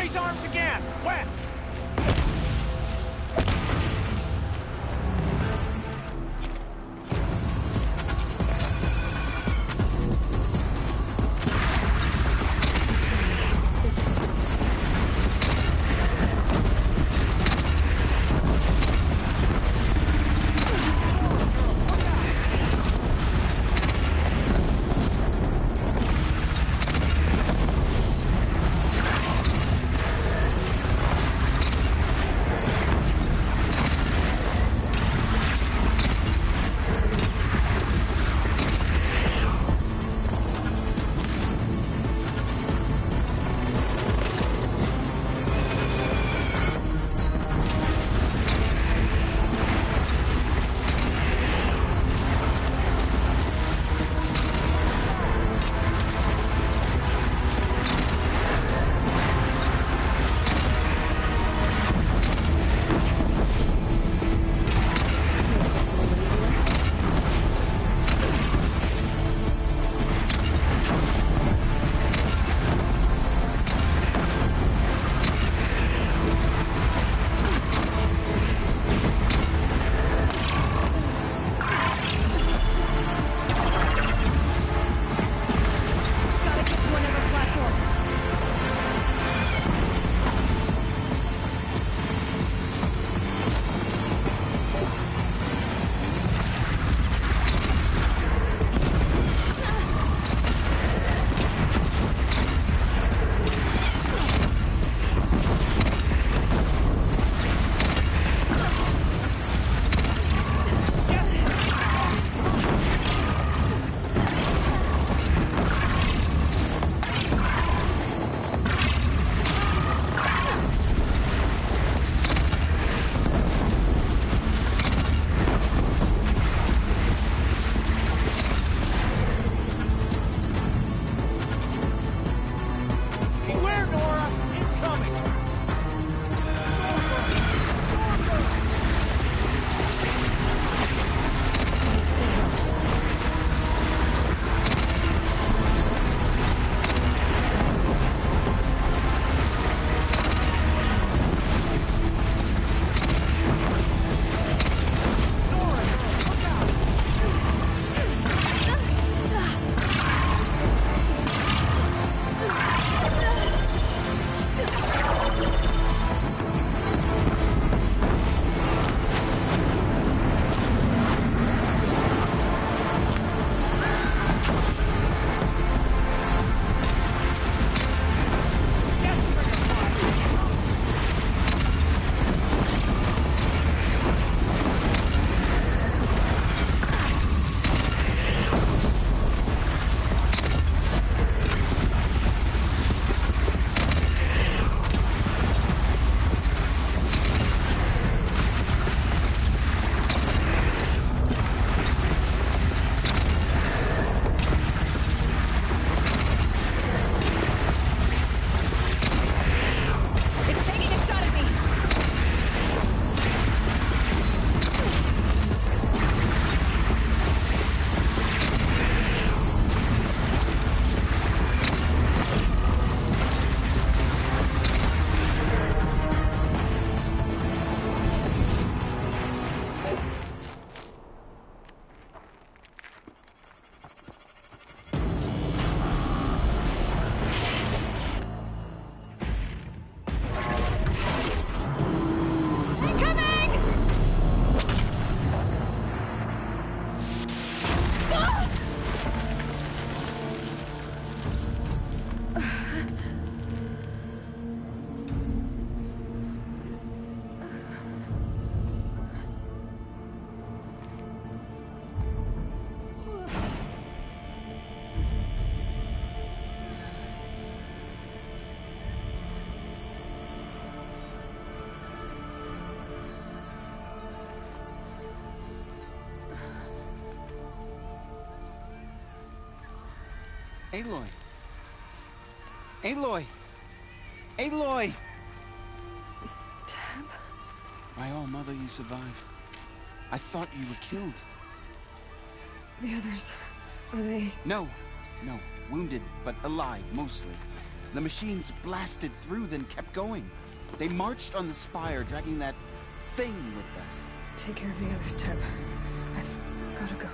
Raise arms again! West! Aloy! Aloy! Aloy! Deb? My own mother, you survived. I thought you were killed. The others, are they... No. Wounded, but alive, mostly. The machines blasted through, then kept going. They marched on the spire, dragging that thing with them. Take care of the others, Teb. I've gotta go.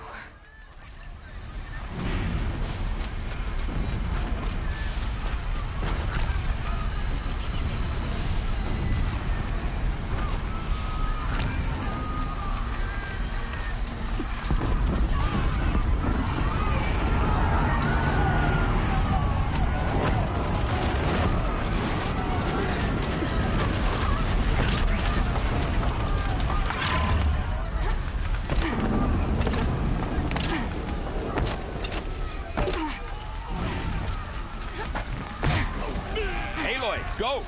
Go!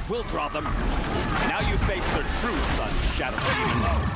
We'll draw them. Now you face their true son, Shadow Demons.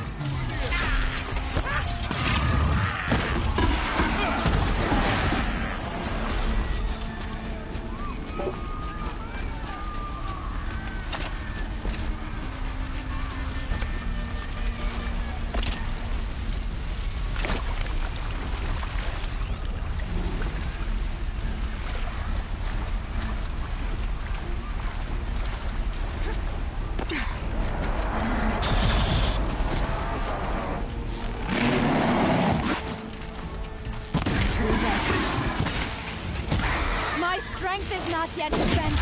Not yet spent.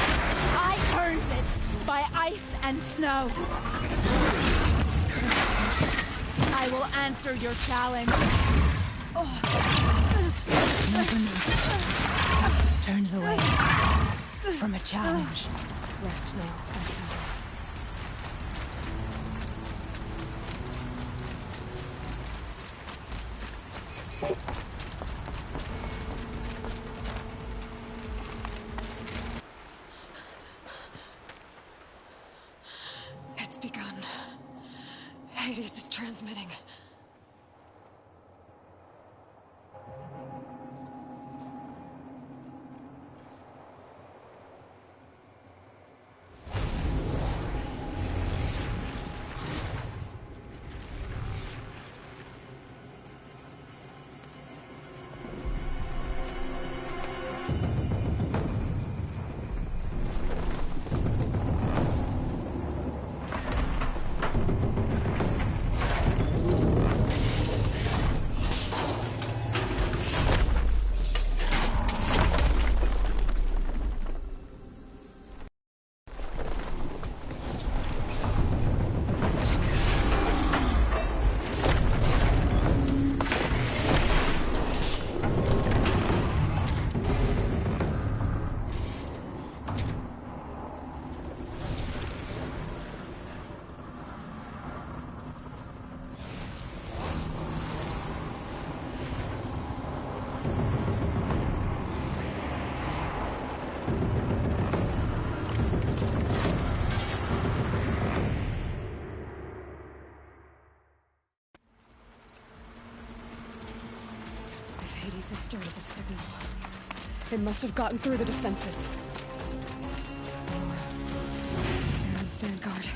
I earned it by ice and snow. I will answer your challenge. Turns away from a challenge. Rest now, Asada. Begun. Hades is transmitting. Hades has started the signal. It must have gotten through the defenses. Aaron's vanguard.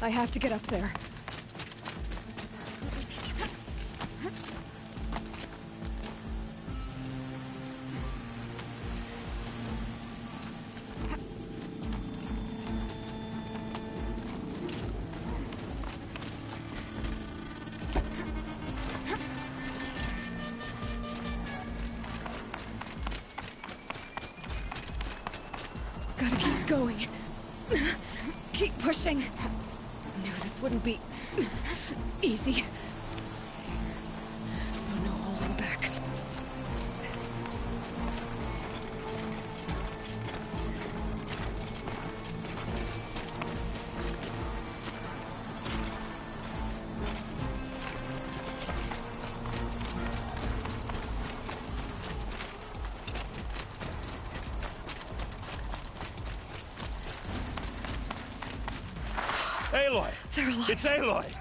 I have to get up there. Gotta keep going. Keep pushing. Knew this wouldn't be easy. So no holding back. Aloy! They're alive. It's Aloy!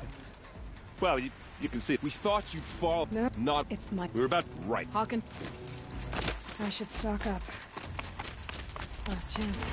Well, you can see, we thought you'd fall. No, not. It's my. We were about right. Hawken. I should stock up. Last chance.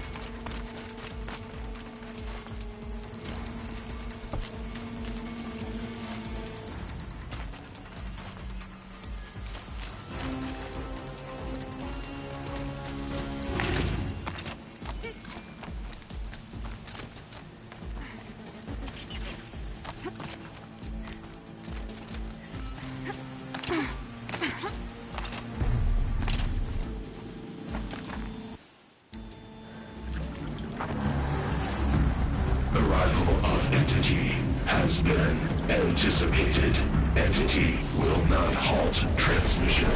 Entity has been anticipated. Entity will not halt transmission.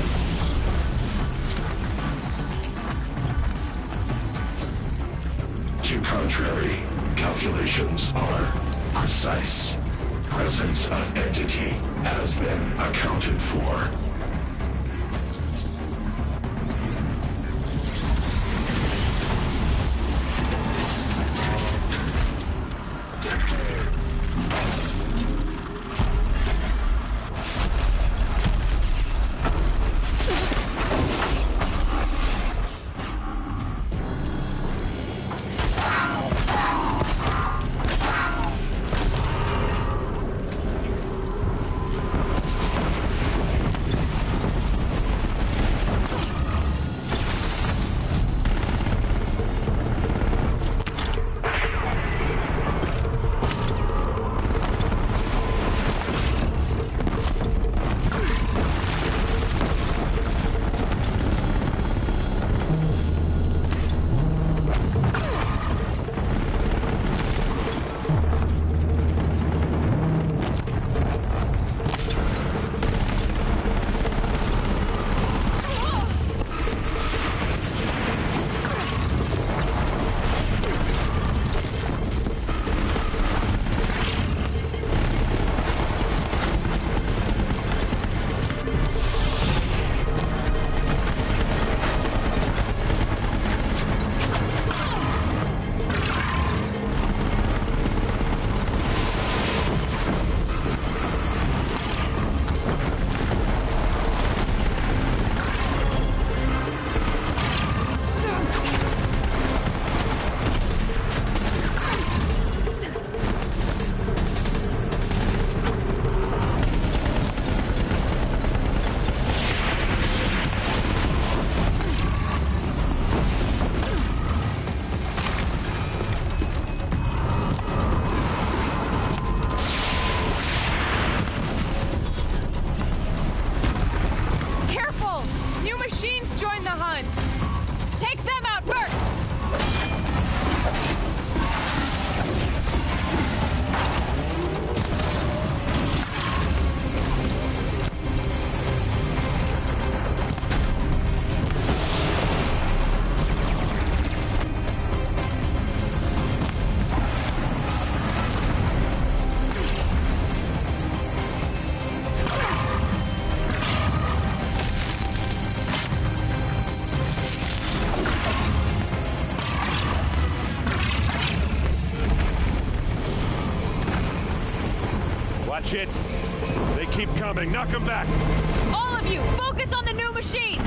To contrary, calculations are precise. Presence of Entity has been accounted for. Watch it. They keep coming. Knock them back. All of you, focus on the new machines!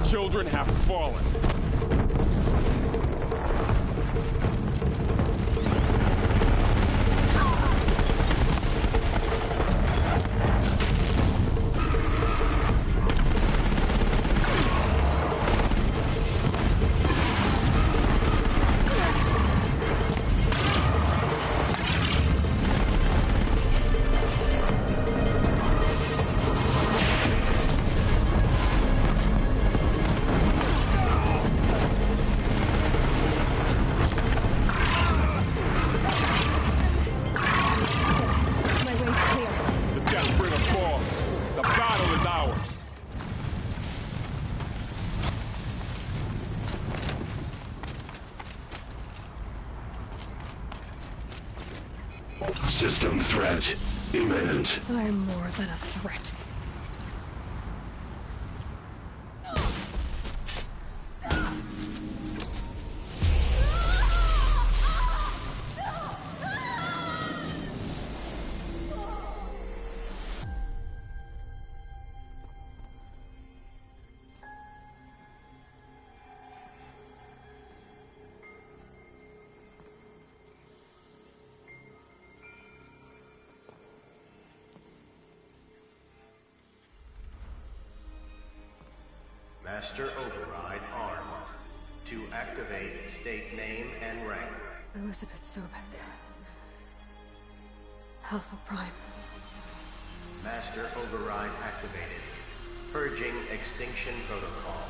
Children have fallen. System threat imminent. I'm more than a threat. Master Override armed. To activate, state name and rank. Elizabeth Sobek. Alpha Prime. Master Override activated. Purging Extinction Protocol.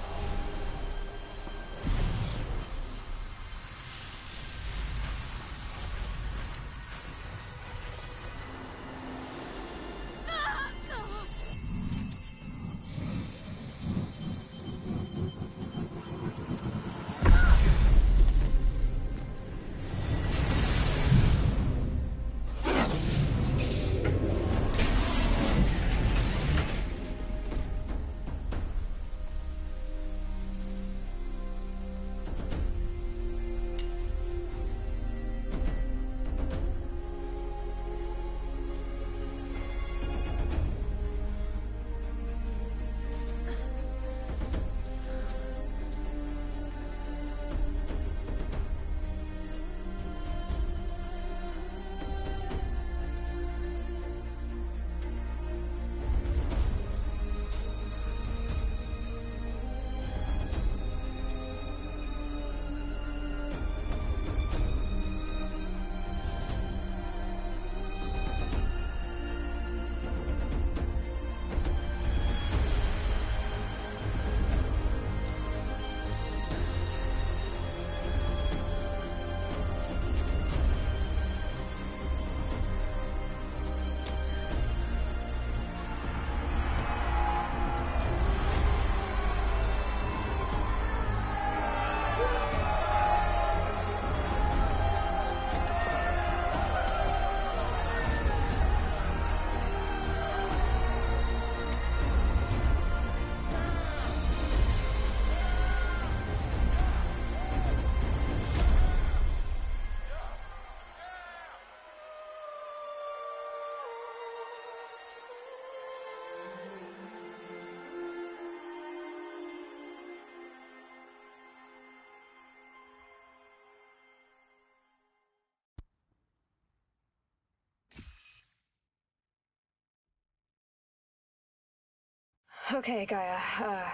Okay, Gaia.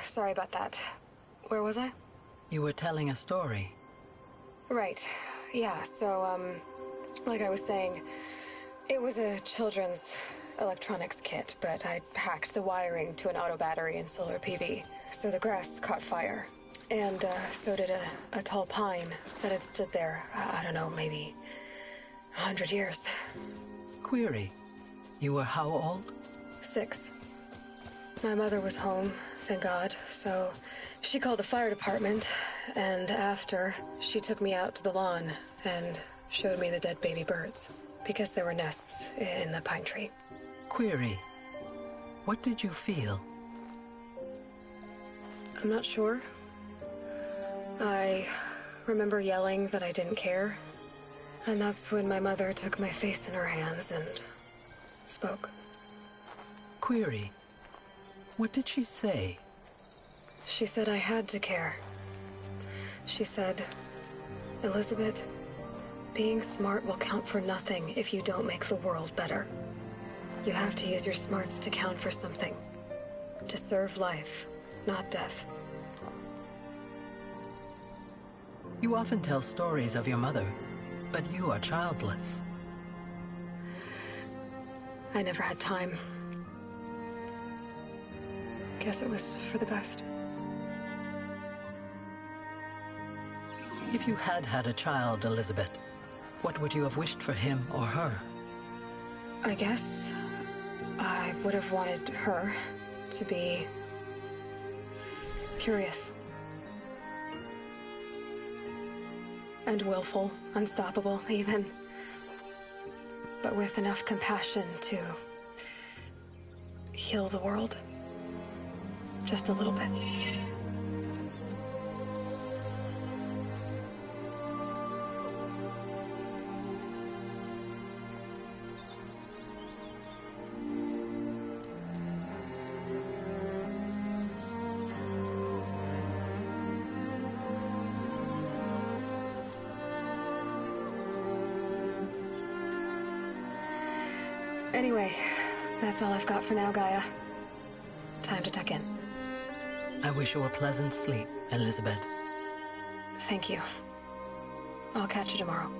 Sorry about that. Where was I? You were telling a story. Right. Yeah, so, like I was saying, it was a children's electronics kit, but I hacked the wiring to an auto battery and solar PV. So the grass caught fire. And, so did a tall pine that had stood there, I don't know, maybe 100 years. Query. You were how old? 6. My mother was home, thank God, so she called the fire department, and after, she took me out to the lawn and showed me the dead baby birds, because there were nests in the pine tree. Query. What did you feel? I'm not sure. I remember yelling that I didn't care, and that's when my mother took my face in her hands and spoke. Query. What did she say? She said I had to care. She said, Elizabeth, being smart will count for nothing if you don't make the world better. You have to use your smarts to count for something. To serve life, not death. You often tell stories of your mother, but you are childless. I never had time. Guess it was for the best. If you had had a child, Elizabeth, what would you have wished for him or her? I guess I would have wanted her to be curious. And willful, unstoppable, even. but with enough compassion to heal the world. Just a little bit. Anyway, that's all I've got for now, Gaia. Time to tuck in. I wish you a pleasant sleep, Elizabeth. Thank you. I'll catch you tomorrow.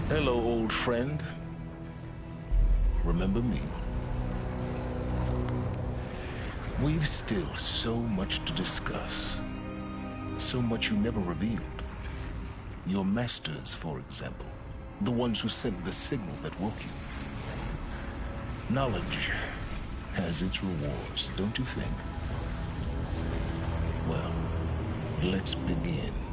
Hello, old friend. Remember me? We've still so much to discuss. So much you never revealed. Your masters, for example. The ones who sent the signal that woke you. Knowledge has its rewards, don't you think? Well, let's begin.